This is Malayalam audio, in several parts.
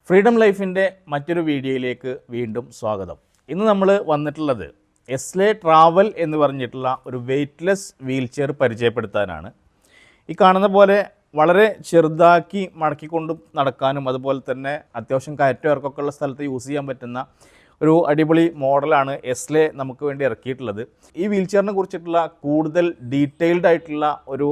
ഫ്രീഡം ലൈഫിൻ്റെ മറ്റൊരു വീഡിയോയിലേക്ക് വീണ്ടും സ്വാഗതം. ഇന്ന് നമ്മൾ വന്നിട്ടുള്ളത് എസ്ലെ ട്രാവൽ എന്ന് പറഞ്ഞിട്ടുള്ള ഒരു വെയ്റ്റ്ലെസ് വീൽ ചെയർ പരിചയപ്പെടുത്താനാണ്. ഈ കാണുന്ന പോലെ വളരെ ചെറുതാക്കി മടക്കിക്കൊണ്ട് നടക്കാനും അതുപോലെ തന്നെ അത്യാവശ്യം കയറ്റം ഇറക്കമൊക്കെ ഉള്ള സ്ഥലത്ത് യൂസ് ചെയ്യാൻ പറ്റുന്ന ഒരു അടിപൊളി മോഡലാണ് എസ്ലെ നമുക്ക് വേണ്ടി ഇറക്കിയിട്ടുള്ളത്. ഈ വീൽ ചെയറിനെ കുറിച്ചിട്ടുള്ള കൂടുതൽ ഡീറ്റെയിൽഡ് ആയിട്ടുള്ള ഒരു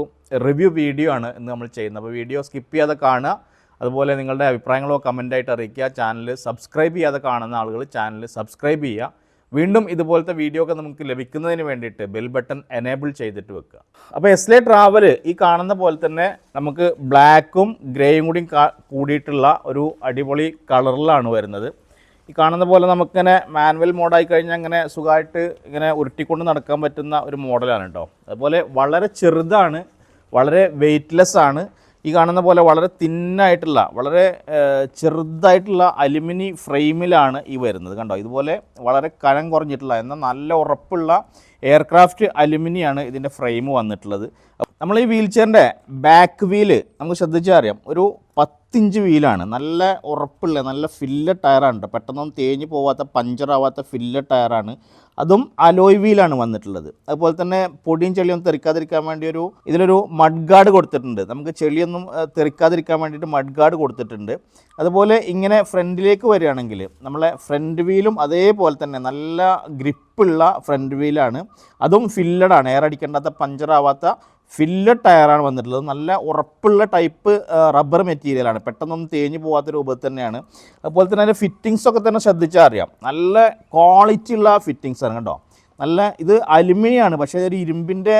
റിവ്യൂ വീഡിയോ ആണ് ഇന്ന് നമ്മൾ ചെയ്യുന്നത്. അപ്പോൾ വീഡിയോ സ്കിപ്പ് ചെയ്യാതെ കാണുക. അതുപോലെ നിങ്ങളുടെ അഭിപ്രായങ്ങളോ കമൻ്റായിട്ട് അറിയിക്കുക. ചാനൽ സബ്സ്ക്രൈബ് ചെയ്യാതെ കാണുന്ന ആളുകൾ ചാനൽ സബ്സ്ക്രൈബ് ചെയ്യുക. വീണ്ടും ഇതുപോലത്തെ വീഡിയോ ഒക്കെ നമുക്ക് ലഭിക്കുന്നതിന് വേണ്ടിയിട്ട് ബെൽ ബട്ടൺ എനേബിൾ ചെയ്തിട്ട് വെക്കുക. അപ്പോൾ എസ്ലെ ട്രാവൽ ഈ കാണുന്ന പോലെ തന്നെ നമുക്ക് ബ്ലാക്കും ഗ്രേയും കൂടി കൂടിയിട്ടുള്ള ഒരു അടിപൊളി കളറിലാണ് വരുന്നത്. ഈ കാണുന്ന പോലെ നമുക്കിങ്ങനെ മാനുവൽ മോഡായി കഴിഞ്ഞാൽ അങ്ങനെ സുഖമായിട്ട് ഇങ്ങനെ ഉരുട്ടിക്കൊണ്ട് നടക്കാൻ പറ്റുന്ന ഒരു മോഡലാണ് കേട്ടോ. അതുപോലെ വളരെ ചെറുതാണ്, വളരെ വെയ്റ്റ്ലെസ് ആണ്. ഈ കാണുന്ന പോലെ വളരെ തിന്നായിട്ടുള്ള വളരെ ചെറുതായിട്ടുള്ള അലുമിനി ഫ്രെയിമിലാണ് ഈ വരുന്നത്. കണ്ടോ, ഇതുപോലെ വളരെ കനം കുറഞ്ഞിട്ടുള്ള എന്നാൽ നല്ല ഉറപ്പുള്ള എയർക്രാഫ്റ്റ് അലുമിനിയാണ് ഇതിൻ്റെ ഫ്രെയിം വന്നിട്ടുള്ളത്. നമ്മൾ ഈ വീൽ ചെയറിൻ്റെ ബാക്ക് വീല് നമുക്ക് ശ്രദ്ധിച്ചാൽ അറിയാം, ഒരു 10 ഇഞ്ച് വീലാണ്. നല്ല ഉറപ്പുള്ള നല്ല ഫില്ലറ്റ് ടയറാണ് കേട്ടോ. പെട്ടെന്നൊന്നും തേഞ്ഞ് പോവാത്ത പഞ്ചറാവാത്ത ഫില്ലറ്റ് ടയറാണ്. അതും അലോയ് വീലാണ് വന്നിട്ടുള്ളത്. അതുപോലെ തന്നെ പൊടിയും ചെളിയൊന്നും തെറിക്കാതിരിക്കാൻ വേണ്ടി ഇതിലൊരു മഡ് ഗാർഡ് കൊടുത്തിട്ടുണ്ട്. നമുക്ക് ചെളിയൊന്നും തെറിക്കാതിരിക്കാൻ വേണ്ടിയിട്ട് മഡ് ഗാർഡ് കൊടുത്തിട്ടുണ്ട്. അതുപോലെ ഇങ്ങനെ ഫ്രണ്ടിലേക്ക് വരികയാണെങ്കിൽ നമ്മളെ ഫ്രണ്ട് വീലും അതേപോലെ തന്നെ നല്ല ഗ്രിപ്പുള്ള ഫ്രണ്ട് വീലാണ്. അതും ഫില്ലഡാണ്, എയർ അടിക്കേണ്ടാത്ത പഞ്ചറാവാത്ത ഫില്ലഡ് ടയറാണ് വന്നിട്ടുള്ളത്. നല്ല ഉറപ്പുള്ള ടൈപ്പ് റബ്ബർ മെറ്റീരിയലാണ്, പെട്ടെന്നൊന്നും തേഞ്ഞ് പോകാത്ത രൂപത്തിൽ തന്നെയാണ്. അതുപോലെ തന്നെ അതിൻ്റെ ഫിറ്റിങ്സൊക്കെ തന്നെ ശ്രദ്ധിച്ചാൽ അറിയാം, നല്ല ക്വാളിറ്റി ഉള്ള ഫിറ്റിങ്സ് ആണ് കേട്ടോ. നല്ല ഇത് അലുമിനിയാണ്, പക്ഷേ ഒരു ഇരുമ്പിൻ്റെ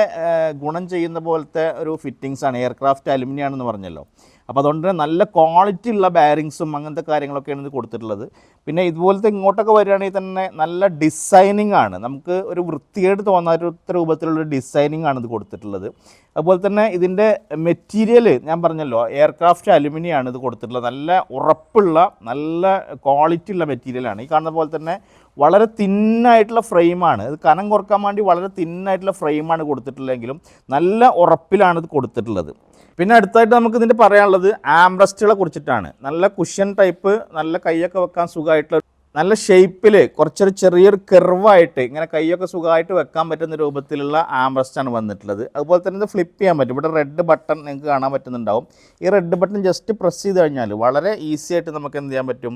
ഗുണം ചെയ്യുന്ന പോലത്തെ ഒരു ഫിറ്റിങ്സ് ആണ്. എയർക്രാഫ്റ്റ് അലുമിനിയാണെന്ന് പറഞ്ഞല്ലോ. അപ്പോൾ അതുകൊണ്ട് തന്നെ നല്ല ക്വാളിറ്റി ഉള്ള ബാരിങ്സും അങ്ങനത്തെ കാര്യങ്ങളൊക്കെയാണ് ഇത് കൊടുത്തിട്ടുള്ളത്. പിന്നെ ഇതുപോലത്തെ ഇങ്ങോട്ടൊക്കെ വരികയാണെങ്കിൽ തന്നെ നല്ല ഡിസൈനിങ് ആണ്, നമുക്ക് ഒരു വൃത്തികേട് തോന്നാത്ത രൂപത്തിലുള്ളൊരു ഡിസൈനിങ് ആണ് ഇത് കൊടുത്തിട്ടുള്ളത്. അതുപോലെ തന്നെ ഇതിൻ്റെ മെറ്റീരിയൽ ഞാൻ പറഞ്ഞല്ലോ, എയർക്രാഫ്റ്റ് അലുമിനിയാണ് ഇത് കൊടുത്തിട്ടുള്ളത്. നല്ല ഉറപ്പുള്ള നല്ല ക്വാളിറ്റി ഉള്ള മെറ്റീരിയലാണ്. ഈ കാണുന്ന പോലെ തന്നെ വളരെ തിന്നായിട്ടുള്ള ഫ്രെയിമാണ്. ഇത് കനം കുറക്കാൻ വേണ്ടി വളരെ തിന്നായിട്ടുള്ള ഫ്രെയിമാണ് കൊടുത്തിട്ടുള്ളതെങ്കിലും നല്ല ഉറപ്പിലാണ് ഇത് കൊടുത്തിട്ടുള്ളത്. പിന്നെ അടുത്തായിട്ട് നമുക്ക് ഇതിൻ്റെ പറയാനുള്ളത് ആംബ്രസ്റ്റുകളെ കുറിച്ചിട്ടാണ്. നല്ല കുഷ്യൻ ടൈപ്പ്, നല്ല കൈയൊക്കെ വെക്കാൻ സുഖമായിട്ടുള്ള നല്ല ഷേപ്പിൽ കുറച്ചൊരു ചെറിയൊരു കെർവായിട്ട് ഇങ്ങനെ കൈയൊക്കെ സുഖമായിട്ട് വെക്കാൻ പറ്റുന്ന രൂപത്തിലുള്ള ആംബ്രസ്റ്റാണ് വന്നിട്ടുള്ളത്. അതുപോലെ തന്നെ ഇത് ഫ്ലിപ്പ് ചെയ്യാൻ പറ്റും. ഇവിടെ റെഡ് ബട്ടൺ നിങ്ങൾക്ക് കാണാൻ പറ്റുന്നുണ്ടാവും. ഈ റെഡ് ബട്ടൺ ജസ്റ്റ് പ്രസ് ചെയ്ത് കഴിഞ്ഞാൽ വളരെ ഈസി ആയിട്ട് നമുക്ക് എന്ത് ചെയ്യാൻ പറ്റും,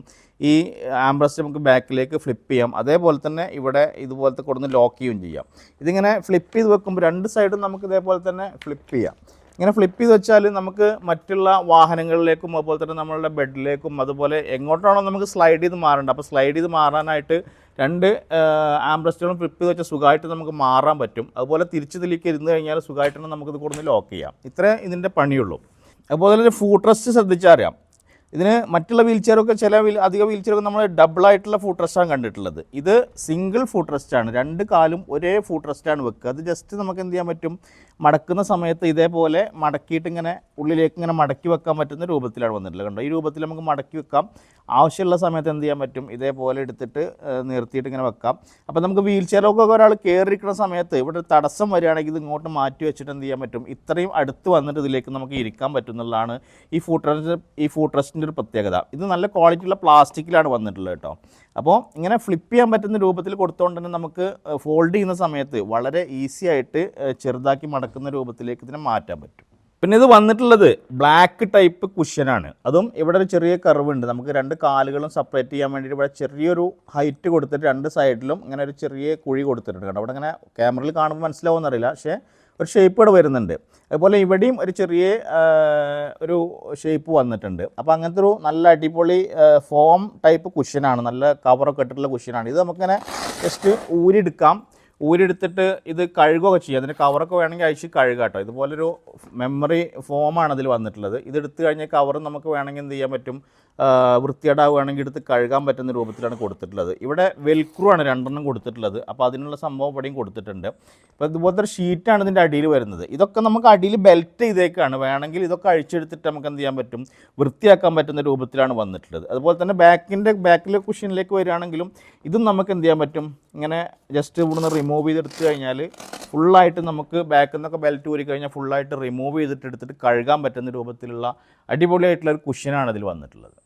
ഈ ആംബ്രസ്റ്റ് നമുക്ക് ബാക്കിലേക്ക് ഫ്ലിപ്പ് ചെയ്യാം. അതേപോലെ തന്നെ ഇവിടെ ഇതുപോലത്തെ കൊടുന്ന് ലോക്ക് ചെയ്യുകയും ചെയ്യാം. ഇതിങ്ങനെ ഫ്ലിപ്പ് ചെയ്ത് വെക്കുമ്പോൾ രണ്ട് സൈഡും നമുക്ക് ഇതേപോലെ തന്നെ ഫ്ലിപ്പ് ചെയ്യാം. ഇങ്ങനെ ഫ്ലിപ്പ് ചെയ്ത് വെച്ചാൽ നമുക്ക് മറ്റുള്ള വാഹനങ്ങളിലേക്കും അതുപോലെ തന്നെ നമ്മളുടെ ബെഡിലേക്കും അതുപോലെ എങ്ങോട്ടാണോ നമുക്ക് സ്ലൈഡ് ചെയ്ത് മാറേണ്ടത്, അപ്പോൾ സ്ലൈഡ് ചെയ്ത് മാറാനായിട്ട് രണ്ട് ആംബ്രസ്റ്റുകളും ഫ്ലിപ്പ് ചെയ്ത് വെച്ചാൽ സുഖമായിട്ട് നമുക്ക് മാറാൻ പറ്റും. അതുപോലെ തിരിച്ച് ഇതിലേക്ക് ഇരുന്ന് കഴിഞ്ഞാൽ സുഖമായിട്ട് നമുക്കിത് കൊടുന്ന് ലോക്ക് ചെയ്യാം. ഇത്രേ ഇതിൻ്റെ പണിയുള്ളൂ. അതുപോലെ തന്നെ ഫൂട്ട് റെസ്റ്റ് ശ്രദ്ധിച്ചാൽ അറിയാം, ഇതിന് മറ്റുള്ള വീൽ ചെയറൊക്കെ അധിക വീൽ ചെയറൊക്കെ നമ്മൾ ഡബിളായിട്ടുള്ള ഫൂട്ട് റെസ്റ്റാണ് കണ്ടിട്ടുള്ളത്. ഇത് സിംഗിൾ ഫൂട്ട് റെസ്റ്റാണ്, രണ്ട് കാലും ഒരേ ഫൂട്ട് റെസ്റ്റാണ് വെക്കുക. അത് ജസ്റ്റ് നമുക്ക് എന്ത് ചെയ്യാൻ പറ്റും, മടക്കുന്ന സമയത്ത് ഇതേപോലെ മടക്കിയിട്ട് ഇങ്ങനെ ഉള്ളിലേക്ക് ഇങ്ങനെ മടക്കി വെക്കാൻ പറ്റുന്ന രൂപത്തിലാണ് വന്നിട്ടുള്ളത്. കണ്ടോ, ഈ രൂപത്തിൽ നമുക്ക് മടക്കി വെക്കാം. ആവശ്യമുള്ള സമയത്ത് എന്ത് ചെയ്യാൻ പറ്റും, ഇതേപോലെ എടുത്തിട്ട് നിർത്തിയിട്ട് ഇങ്ങനെ വെക്കാം. അപ്പോൾ നമുക്ക് വീൽ ചെയറൊക്കെ ഒരാൾ കയറിയിരിക്കുന്ന സമയത്ത് ഇവിടെ തടസ്സം വരികയാണെങ്കിൽ ഇത് ഇങ്ങോട്ട് മാറ്റി വെച്ചിട്ട് എന്ത് ചെയ്യാൻ പറ്റും, ഇത്രയും അടുത്ത് വന്നിട്ട് ഇതിലേക്ക് നമുക്ക് ഇരിക്കാൻ പറ്റുന്നതാണ് ഈ ഫൂട്ട് റെസ്റ്റിൻ്റെ ഒരു പ്രത്യേകത. ഇത് നല്ല ക്വാളിറ്റിയുള്ള പ്ലാസ്റ്റിക്കിലാണ് വന്നിട്ടുള്ളത് കേട്ടോ. അപ്പോൾ ഇങ്ങനെ ഫ്ലിപ്പ് ചെയ്യാൻ പറ്റുന്ന രൂപത്തിൽ കൊടുത്തുകൊണ്ട് തന്നെ നമുക്ക് ഫോൾഡ് ചെയ്യുന്ന സമയത്ത് വളരെ ഈസി ആയിട്ട് ചെറുതാക്കി മടക്കുന്ന രൂപത്തിലേക്ക് ഇതിനെ മാറ്റാൻ പറ്റും. പിന്നെ ഇത് വന്നിട്ടുള്ളത് ബ്ലാക്ക് ടൈപ്പ് കുഷ്യനാണ്. അതും ഇവിടെ ഒരു ചെറിയ കർവ് ഉണ്ട്. നമുക്ക് രണ്ട് കാലുകളും സെപ്പറേറ്റ് ചെയ്യാൻ വേണ്ടിയിട്ട് ഇവിടെ ചെറിയൊരു ഹൈറ്റ് കൊടുത്തിട്ട് രണ്ട് സൈഡിലും ഇങ്ങനെ ഒരു ചെറിയ കുഴി കൊടുത്തിട്ടുണ്ട് കേട്ടോ. അവിടെ ഇങ്ങനെ ക്യാമറയിൽ കാണുമ്പോൾ മനസ്സിലാവുമെന്നറിയില്ല, പക്ഷേ ഒരു ഷേപ്പ് ഇവിടെ വരുന്നുണ്ട്. അതുപോലെ ഇവിടെയും ഒരു ചെറിയ ഒരു ഷേപ്പ് വന്നിട്ടുണ്ട്. അപ്പോൾ അങ്ങനത്തെ ഒരു നല്ല അടിപൊളി ഫോം ടൈപ്പ് കുഷ്യനാണ്, നല്ല കവറൊക്കെ ഇട്ടിട്ടുള്ള കുഷ്യനാണ്. ഇത് നമുക്കിങ്ങനെ ജസ്റ്റ് ഊരിയെടുത്തിട്ട് ഇത് കഴുകുകയൊക്കെ ചെയ്യാം. അതിൻ്റെ കവറൊക്കെ വേണമെങ്കിൽ അഴിച്ച് കഴുകാം കേട്ടോ. ഇതുപോലൊരു മെമ്മറി ഫോമാണ് അതിൽ വന്നിട്ടുള്ളത്. ഇതെടുത്ത് കഴിഞ്ഞാൽ കവർ നമുക്ക് വേണമെങ്കിൽ എന്ത് ചെയ്യാൻ പറ്റും, വൃത്തികേടാവുകയാണെങ്കിൽ എടുത്ത് കഴുകാൻ പറ്റുന്ന രൂപത്തിലാണ് കൊടുത്തിട്ടുള്ളത്. ഇവിടെ വെൽക്രൂ ആണ് രണ്ടെണ്ണം കൊടുത്തിട്ടുള്ളത്. അപ്പോൾ അതിനുള്ള സംഭവം ഇവിടെയും കൊടുത്തിട്ടുണ്ട്. അപ്പോൾ ഇതുപോലത്തെ ഒരു ഷീറ്റാണ് ഇതിൻ്റെ അടിയിൽ വരുന്നത്. ഇതൊക്കെ നമുക്ക് അടിയിൽ ബെൽറ്റ് ചെയ്തേക്കാണ്. വേണമെങ്കിൽ ഇതൊക്കെ അഴിച്ചെടുത്തിട്ട് നമുക്ക് എന്ത് ചെയ്യാൻ പറ്റും, വൃത്തിയാക്കാൻ പറ്റുന്ന രൂപത്തിലാണ് വന്നിട്ടുള്ളത്. അതുപോലെ തന്നെ ബാക്കിലെ കുഷ്യനിലേക്ക് വരികയാണെങ്കിലും ഇതും നമുക്ക് എന്ത് ചെയ്യാൻ പറ്റും, ഇങ്ങനെ ജസ്റ്റ് ഇവിടുന്ന് റിമൂവ് ചെയ്തെടുത്ത് കഴിഞ്ഞാൽ ഫുള്ളായിട്ട് നമുക്ക് ബാക്കിൽ നിന്നൊക്കെ ബെൽറ്റ് ഊരി കഴിഞ്ഞാൽ ഫുള്ളായിട്ട് റിമൂവ് ചെയ്തിട്ട് എടുത്തിട്ട് കഴുകാൻ പറ്റുന്ന രൂപത്തിലുള്ള അടിപൊളിയായിട്ടുള്ള ഒരു കുഷ്യനാണ് ഇതിൽ വന്നിട്ടുള്ളത്.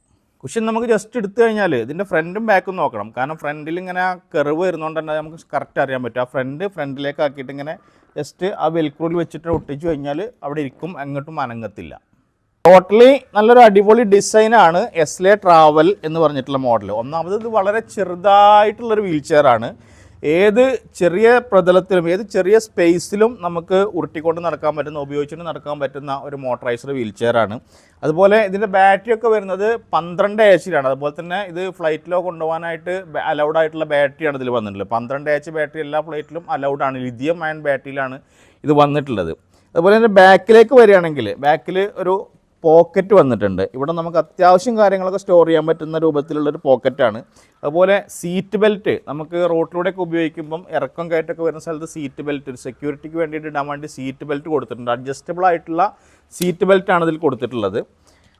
കുഷൻ നമുക്ക് ജസ്റ്റ് എടുത്തു കഴിഞ്ഞാൽ ഇതിൻ്റെ ഫ്രണ്ടും ബാക്കും നോക്കണം. കാരണം ഫ്രണ്ടിൽ ഇങ്ങനെ ആ കർവ് വരുന്നതുകൊണ്ട് തന്നെ നമുക്ക് കറക്റ്റ് അറിയാൻ പറ്റും. ആ ഫ്രണ്ടിലേക്ക് ആക്കിയിട്ട് ഇങ്ങനെ ജസ്റ്റ് ആ വെൽക്രോയിൽ വെച്ചിട്ട് ഒട്ടിച്ച് കഴിഞ്ഞാൽ അവിടെ ഇരിക്കും, അങ്ങോട്ടും അനങ്ങത്തില്ല. ടോട്ടലി നല്ലൊരു അടിപൊളി ഡിസൈനാണ് എസ്ലെ ട്രാവൽ എന്ന് പറഞ്ഞിട്ടുള്ള മോഡൽ. ഒന്നാമത് ഇത് വളരെ ചെറുതായിട്ടുള്ളൊരു വീൽ ചെയറാണ്. ഏത് ചെറിയ പ്രതലത്തിലും ഏത് ചെറിയ സ്പേസിലും നമുക്ക് ഉരുട്ടിക്കൊണ്ട് നടക്കാൻ പറ്റുന്ന, ഉപയോഗിച്ചുകൊണ്ട് നടക്കാൻ പറ്റുന്ന ഒരു മോട്ടറൈസ്ഡ് വീൽ ചെയറാണ്. അതുപോലെ ഇതിൻ്റെ ബാറ്ററിയൊക്കെ വരുന്നത് 12 AH-ലാണ്. അതുപോലെ തന്നെ ഇത് ഫ്ലൈറ്റിലോ കൊണ്ടുപോകാനായിട്ട് അലൗഡ് ആയിട്ടുള്ള ബാറ്ററിയാണ് ഇതിൽ വന്നിട്ടുള്ളത്. 12 AH ബാറ്ററി എല്ലാ ഫ്ലൈറ്റിലും അലൗഡാണ്. ലിഥിയം അയൺ ബാറ്ററിയിലാണ് ഇത് വന്നിട്ടുള്ളത്. അതുപോലെ തന്നെ ബാക്കിലേക്ക് വരികയാണെങ്കിൽ ബാക്കിൽ ഒരു പോക്കറ്റ് വന്നിട്ടുണ്ട്. ഇവിടെ നമുക്ക് അത്യാവശ്യം കാര്യങ്ങളൊക്കെ സ്റ്റോർ ചെയ്യാൻ പറ്റുന്ന രൂപത്തിലുള്ളൊരു പോക്കറ്റാണ്. അതുപോലെ സീറ്റ് ബെൽറ്റ് നമുക്ക് റോട്ടിലൂടെയൊക്കെ ഉപയോഗിക്കുമ്പം ഇറക്കം കയറ്റൊക്കെ വരുന്ന സ്ഥലത്ത് സീറ്റ് ബെൽറ്റ്, ഒരു സെക്യൂരിറ്റിക്ക് വേണ്ടിയിട്ട് ഇടാൻ വേണ്ടി സീറ്റ് ബെൽറ്റ് കൊടുത്തിട്ടുണ്ട്. അഡ്ജസ്റ്റബിൾ ആയിട്ടുള്ള സീറ്റ് ബെൽറ്റാണ് ഇതിൽ കൊടുത്തിട്ടുള്ളത്.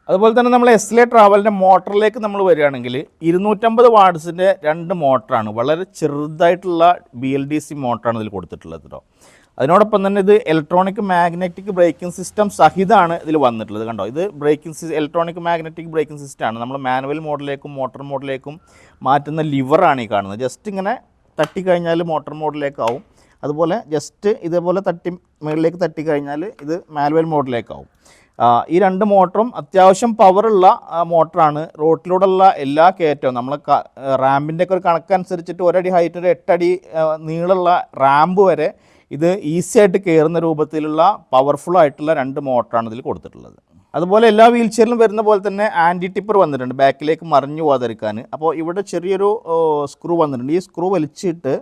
അതുപോലെ തന്നെ നമ്മൾ എസ്ലെ ട്രാവലിൻ്റെ മോട്ടറിലേക്ക് നമ്മൾ വരികയാണെങ്കിൽ 250 വാട്ട്സിൻ്റെ 2 മോട്ടറാണ്. വളരെ ചെറുതായിട്ടുള്ള BLDC മോട്ടറാണ് ഇതിൽ കൊടുത്തിട്ടുള്ളത് കേട്ടോ. അതിനോടൊപ്പം തന്നെ ഇത് ഇലക്ട്രോണിക് മാഗ്നറ്റിക് ബ്രേക്കിംഗ് സിസ്റ്റം സഹിതമാണ് ഇതിൽ വന്നിട്ടുള്ളത്. കണ്ടോ, ഇത് ഇലക്ട്രോണിക് മാഗ്നറ്റിക് ബ്രേക്കിംഗ് സിസ്റ്റമാണ്. നമ്മൾ മാനുവൽ മോഡിലേക്കും മോട്ടോർ മോഡിലേക്കും മാറ്റുന്ന ലിവറാണ് ഈ കാണുന്നത്. ജസ്റ്റ് ഇങ്ങനെ തട്ടിക്കഴിഞ്ഞാൽ മോട്ടോർ മോഡിലേക്കാവും. അതുപോലെ ജസ്റ്റ് ഇതേപോലെ മുകളിലേക്ക് തട്ടിക്കഴിഞ്ഞാൽ ഇത് മാനുവൽ മോഡിലേക്കാവും. ഈ 2 മോട്ടറും അത്യാവശ്യം പവറുള്ള മോട്ടറാണ്. റോട്ടിലൂടെയുള്ള എല്ലാ കയറ്റവും നമ്മൾ റാമ്പിൻ്റെ ഒക്കെ ഒരു കണക്കനുസരിച്ചിട്ട് 1 അടി ഹൈറ്റിൻ്റെ 8 അടി നീളമുള്ള റാമ്പ് വരെ ഇത് ഈസി ആയിട്ട് കയറുന്ന രൂപത്തിലുള്ള പവർഫുൾ ആയിട്ടുള്ള 2 മോട്ടറാണ് ഇതിൽ കൊടുത്തിട്ടുള്ളത്. അതുപോലെ എല്ലാ വീൽ ചെയറിലും വരുന്ന പോലെ തന്നെ ആൻറ്റി ടിപ്പർ വന്നിട്ടുണ്ട് ബാക്കിലേക്ക് മറിഞ്ഞു പോകാതിരിക്കാൻ. അപ്പോൾ ഇവിടെ ചെറിയൊരു സ്ക്രൂ വന്നിട്ടുണ്ട്. ഈ സ്ക്രൂ വലിച്ചിട്ട്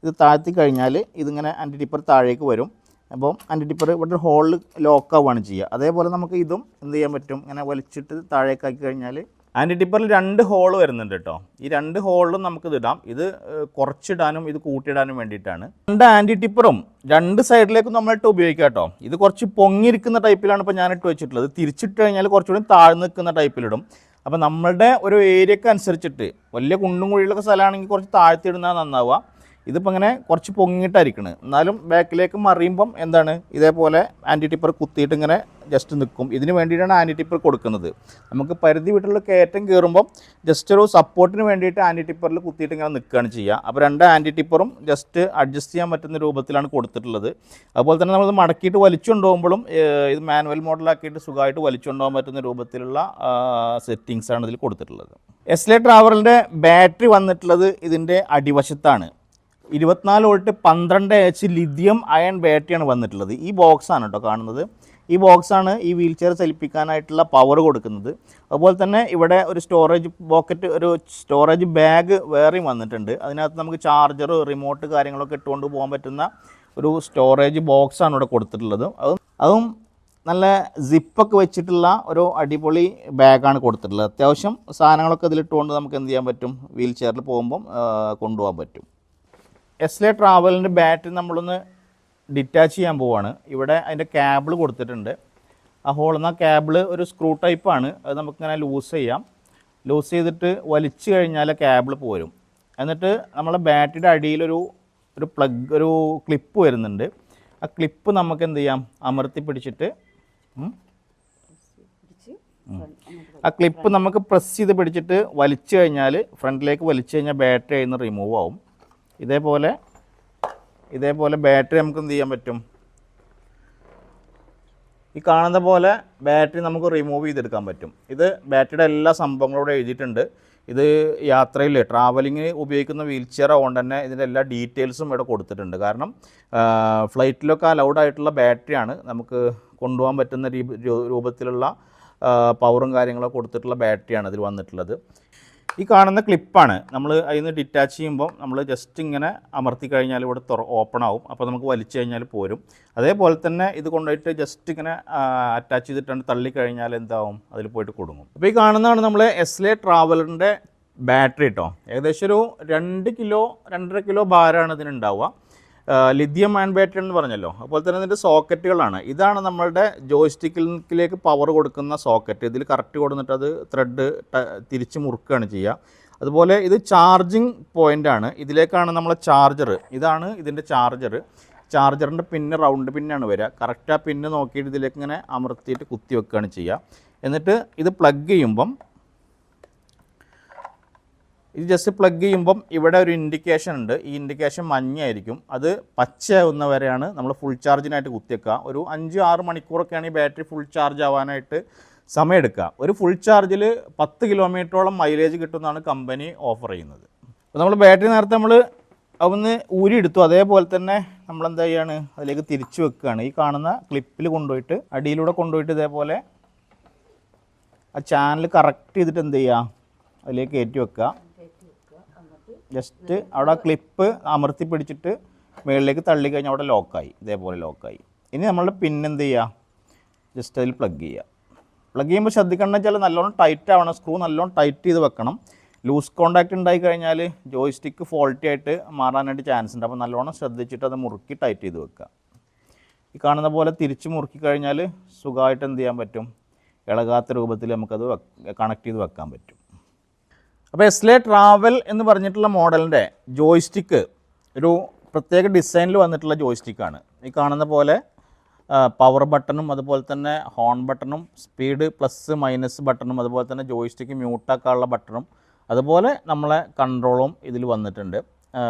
ഇത് താഴ്ത്തി കഴിഞ്ഞാൽ ഇതിങ്ങനെ ആൻറ്റി ടിപ്പർ താഴേക്ക് വരും. അപ്പം ആൻറ്റി ടിപ്പർ ഇവിടെ ഒരു ഹോളിൽ ലോക്കാവുകയാണ് ചെയ്യുക. അതേപോലെ നമുക്ക് ഇതും എന്ത് ചെയ്യാൻ പറ്റും, ഇങ്ങനെ വലിച്ചിട്ട് താഴേക്കാക്കി കഴിഞ്ഞാൽ ആൻറ്റി ടിപ്പറിൽ 2 ഹോൾ വരുന്നുണ്ട് കേട്ടോ. ഈ 2 ഹോളിലും നമുക്കിത് ഇടാം. ഇത് കുറച്ചിടാനും ഇത് കൂട്ടിയിടാനും വേണ്ടിയിട്ടാണ്. 2 ആൻറ്റി ടിപ്പറും 2 സൈഡിലേക്കും നമ്മളിട്ട് ഉപയോഗിക്കാം കേട്ടോ. ഇത് കുറച്ച് പൊങ്ങിയിരിക്കുന്ന ടൈപ്പിലാണ് ഇപ്പോൾ ഞാനിട്ട് വെച്ചിട്ടുള്ളത്. തിരിച്ചിട്ട് കഴിഞ്ഞാൽ കുറച്ചുകൂടി താഴ്ന്നു നിൽക്കുന്ന ടൈപ്പിലിടും. അപ്പോൾ നമ്മളുടെ ഒരു ഏരിയക്ക് അനുസരിച്ചിട്ട് വലിയ കുണ്ടും കുഴികളൊക്കെ സ്ഥലമാണെങ്കിൽ കുറച്ച് താഴ്ത്തിയിടുന്നതാണ് നന്നാവുക. ഇതിപ്പോൾ ഇങ്ങനെ കുറച്ച് പൊങ്ങിയിട്ടായിരിക്കണം. എന്നാലും ബാക്കിലേക്ക് മറിയുമ്പം എന്താണ് ഇതേപോലെ ആൻറ്റി ടിപ്പർ കുത്തിയിട്ട് ഇങ്ങനെ ജസ്റ്റ് നിൽക്കും. ഇതിന് വേണ്ടിയിട്ടാണ് ആൻറ്റി ടിപ്പർ കൊടുക്കുന്നത്. നമുക്ക് പരിധി വിട്ടുള്ള കയറ്റം കയറുമ്പം ജസ്റ്റ് ഒരു സപ്പോർട്ടിന് വേണ്ടിയിട്ട് ആൻറ്റി ടിപ്പറിൽ കുത്തിയിട്ട് ഇങ്ങനെ നിൽക്കുകയാണ് ചെയ്യുക. അപ്പോൾ 2 ആൻറ്റി ടിപ്പറും ജസ്റ്റ് അഡ്ജസ്റ്റ് ചെയ്യാൻ പറ്റുന്ന രൂപത്തിലാണ് കൊടുത്തിട്ടുള്ളത്. അതുപോലെ തന്നെ നമ്മൾ മടക്കിയിട്ട് വലിച്ചുകൊണ്ടുപോകുമ്പോഴും ഇത് മാനുവൽ മോഡലാക്കിയിട്ട് സുഖമായിട്ട് വലിച്ചുകൊണ്ടുപോകാൻ പറ്റുന്ന രൂപത്തിലുള്ള സെറ്റിങ്സാണ് ഇതിൽ കൊടുത്തിട്ടുള്ളത്. എസ്ലെ ട്രാവലിൻ്റെ ബാറ്ററി വന്നിട്ടുള്ളത് ഇതിൻ്റെ അടിവശത്താണ്. 24 വോൾട്ട് 12 AH ലിഥിയം അയൺ ബാറ്ററിയാണ് വന്നിട്ടുള്ളത്. ഈ ബോക്സാണ് കേട്ടോ കാണുന്നത്. ഈ ബോക്സാണ് ഈ വീൽ ചെയർ ചലിപ്പിക്കാനായിട്ടുള്ള പവർ കൊടുക്കുന്നത്. അതുപോലെ തന്നെ ഇവിടെ ഒരു സ്റ്റോറേജ് ബാഗ് വേറെയും വന്നിട്ടുണ്ട്. അതിനകത്ത് നമുക്ക് ചാർജർ, റിമോട്ട് കാര്യങ്ങളൊക്കെ ഇട്ടുകൊണ്ട് പോകാൻ പറ്റുന്ന ഒരു സ്റ്റോറേജ് ബോക്സാണ് ഇവിടെ കൊടുത്തിട്ടുള്ളത്. അതും നല്ല സിപ്പൊക്കെ വെച്ചിട്ടുള്ള ഒരു അടിപൊളി ബാഗാണ് കൊടുത്തിട്ടുള്ളത്. അത്യാവശ്യം സാധനങ്ങളൊക്കെ ഇതിലിട്ടുകൊണ്ട് നമുക്ക് എന്ത് ചെയ്യാൻ പറ്റും, വീൽ ചെയറിൽ പോകുമ്പം കൊണ്ടുപോകാൻ പറ്റും. എസ്ലെ ട്രാവലിൻ്റെ ബാറ്ററി നമ്മളൊന്ന് ഡിറ്റാച്ച് ചെയ്യാൻ പോവുകയാണ്. ഇവിടെ അതിൻ്റെ കേബിൾ കൊടുത്തിട്ടുണ്ട്. ആ ഹോളിൽ കേബിൾ ഒരു സ്ക്രൂ ടൈപ്പാണ്. അത് നമുക്കിങ്ങനെ ലൂസ് ചെയ്യാം. ലൂസ് ചെയ്തിട്ട് വലിച്ചു കഴിഞ്ഞാൽ കേബിൾ പോരും. എന്നിട്ട് നമ്മളെ ബാറ്ററിയുടെ അടിയിലൊരു ക്ലിപ്പ് വരുന്നുണ്ട്. ആ ക്ലിപ്പ് നമുക്ക് എന്ത് ചെയ്യാം, അമർത്തി പിടിച്ചിട്ട് ആ ക്ലിപ്പ് നമുക്ക് പ്രസ് ചെയ്ത് പിടിച്ചിട്ട് വലിച്ചു കഴിഞ്ഞാൽ ഫ്രണ്ടിലേക്ക് വലിച്ചു കഴിഞ്ഞാൽ ബാറ്ററി അതിൽ നിന്ന് റിമൂവ് ആവും. ഇതേപോലെ ബാറ്ററി നമുക്ക് എന്ത് ചെയ്യാൻ പറ്റും, ഈ കാണുന്ന പോലെ ബാറ്ററി നമുക്ക് റിമൂവ് ചെയ്തെടുക്കാൻ പറ്റും. ഇത് ബാറ്ററിയുടെ എല്ലാ സംഭവങ്ങളോടെ എഴുതിയിട്ടുണ്ട്. ഇത് യാത്രയിൽ ട്രാവലിങ്ങിന് ഉപയോഗിക്കുന്ന വീൽ ചെയർ ആയതുകൊണ്ട് തന്നെ ഇതിൻ്റെ എല്ലാ ഡീറ്റെയിൽസും ഇവിടെ കൊടുത്തിട്ടുണ്ട്. കാരണം ഫ്ലൈറ്റിലൊക്കെ അലൗഡ് ആയിട്ടുള്ള ബാറ്ററിയാണ്. നമുക്ക് കൊണ്ടുപോകാൻ പറ്റുന്ന രൂപത്തിലുള്ള പവറും കാര്യങ്ങളൊക്കെ കൊടുത്തിട്ടുള്ള ബാറ്ററിയാണ് ഇതിൽ വന്നിട്ടുള്ളത്. ഈ കാണുന്ന ക്ലിപ്പാണ് നമ്മൾ അതിൽ നിന്ന് ഡിറ്റാച്ച് ചെയ്യുമ്പോൾ നമ്മൾ ജസ്റ്റ് ഇങ്ങനെ അമർത്തി കഴിഞ്ഞാൽ ഇവിടെ ഓപ്പൺ ആവും. അപ്പോൾ നമുക്ക് വലിച്ചു കഴിഞ്ഞാൽ പോരും. അതേപോലെ തന്നെ ഇത് കൊണ്ടുപോയിട്ട് ജസ്റ്റ് ഇങ്ങനെ അറ്റാച്ച് ചെയ്തിട്ടാണ് തള്ളിക്കഴിഞ്ഞാൽ എന്താവും, അതിൽ പോയിട്ട് കൊടുങ്ങും. അപ്പോൾ ഈ കാണുന്നതാണ് നമ്മൾ എസ്ലെ ട്രാവലറിൻ്റെ ബാറ്ററി കേട്ടോ. ഏകദേശം ഒരു 2-2.5 കിലോ ഭാരമാണ് ഇതിനുണ്ടാവുക. ലിഥിയം അയൺ ബാറ്ററി എന്ന് പറഞ്ഞല്ലോ. അതുപോലെ തന്നെ ഇതിൻ്റെ സോക്കറ്റുകളാണ്. ഇതാണ് നമ്മളുടെ ജോയ്സ്റ്റിക്കിലേക്ക് പവർ കൊടുക്കുന്ന സോക്കറ്റ്. ഇതിൽ കറക്റ്റ് കൊടുത്തിട്ട് അത് ത്രെഡ് തിരിച്ച് മുറുക്കുകയാണ് ചെയ്യുക. അതുപോലെ ഇത് ചാർജിങ് പോയിൻ്റാണ്. ഇതിലേക്കാണ് നമ്മളെ ചാർജർ. ഇതാണ് ഇതിൻ്റെ ചാർജറിൻ്റെ പിന്ന് റൗണ്ട് പിന്നാണ് വരിക. കറക്റ്റ് ആ പിന്ന് നോക്കിയിട്ട് ഇതിലേക്ക് ഇങ്ങനെ അമർത്തിയിട്ട് കുത്തി വെക്കുകയാണ് ചെയ്യുക. എന്നിട്ട് ഇത് പ്ലഗ് ചെയ്യുമ്പം ഇത് ജസ്റ്റ് പ്ലഗ് ചെയ്യുമ്പം ഇവിടെ ഒരു ഇൻഡിക്കേഷൻ ഉണ്ട്. ഈ ഇൻഡിക്കേഷൻ മഞ്ഞയായിരിക്കും. അത് പച്ചയാവുന്ന വരെയാണ് നമ്മൾ ഫുൾ ചാർജിനായിട്ട് കുത്തിവെക്കുക. ഒരു 5-6 മണിക്കൂറൊക്കെയാണ് ഈ ബാറ്ററി ഫുൾ ചാർജ് ആവാനായിട്ട് സമയമെടുക്കുക. ഒരു ഫുൾ ചാർജിൽ 10 കിലോമീറ്ററോളം മൈലേജ് കിട്ടുമെന്നാണ് കമ്പനി ഓഫർ ചെയ്യുന്നത്. അപ്പോൾ നമ്മൾ ബാറ്ററി നേരത്തെ നമ്മൾ അതൊന്ന് ഊരിയെടുത്തു. അതേപോലെ തന്നെ നമ്മളെന്താ ചെയ്യാണ്, അതിലേക്ക് തിരിച്ചു വെക്കുകയാണ്. ഈ കാണുന്ന ക്ലിപ്പിൽ കൊണ്ടുപോയിട്ട് അടിയിലൂടെ കൊണ്ടുപോയിട്ട് ഇതേപോലെ ആ ചാനൽ കറക്റ്റ് ചെയ്തിട്ട് എന്ത് ചെയ്യുക, അതിലേക്ക് കയറ്റി വെക്കുക. ജസ്റ്റ് അവിടെ ക്ലിപ്പ് അമർത്തി പിടിച്ചിട്ട് മുകളിലേക്ക് തള്ളിക്കഴിഞ്ഞാൽ അവിടെ ലോക്കായി, ഇതേപോലെ ലോക്കായി. ഇനി നമ്മളുടെ പിന്നെന്ത് ചെയ്യുക, ജസ്റ്റ് അതിൽ പ്ലഗ് ചെയ്യുക. പ്ലഗ് ചെയ്യുമ്പോൾ ശ്രദ്ധിക്കണം വെച്ചാൽ നല്ലോണം ടൈറ്റ് ആവണം. സ്ക്രൂ നല്ലോണം ടൈറ്റ് ചെയ്ത് വെക്കണം. ലൂസ് കോണ്ടാക്റ്റ് ഉണ്ടായി കഴിഞ്ഞാൽ ജോയ്സ്റ്റിക്ക് ഫോൾട്ടി ആയിട്ട് മാറാനായിട്ട് ചാൻസ് ഉണ്ട്. അപ്പോൾ നല്ലോണം ശ്രദ്ധിച്ചിട്ട് അത് മുറുക്കി ടൈറ്റ് ചെയ്ത് വെക്കുക. ഈ കാണുന്ന പോലെ തിരിച്ച് മുറുക്കി കഴിഞ്ഞാൽ സുഖമായിട്ട് എന്ത് ചെയ്യാൻ പറ്റും, ഇളകാത്ത രൂപത്തിൽ നമുക്കത് കണക്ട് ചെയ്ത് വെക്കാൻ പറ്റും. അപ്പോൾ എസ്ലെ ട്രാവൽ എന്ന് പറഞ്ഞിട്ടുള്ള മോഡലിൻ്റെ ജോയ്സ്റ്റിക്ക് ഒരു പ്രത്യേക ഡിസൈനിൽ വന്നിട്ടുള്ള ജോയ്സ്റ്റിക്കാണ്. ഈ കാണുന്ന പോലെ പവർ ബട്ടണും അതുപോലെ തന്നെ ഹോൺ ബട്ടണും സ്പീഡ് പ്ലസ് മൈനസ് ബട്ടണും അതുപോലെ തന്നെ ജോയ്സ്റ്റിക്ക് മ്യൂട്ടാക്കാനുള്ള ബട്ടണും അതുപോലെ നമ്മളെ കൺട്രോളും ഇതിൽ വന്നിട്ടുണ്ട്.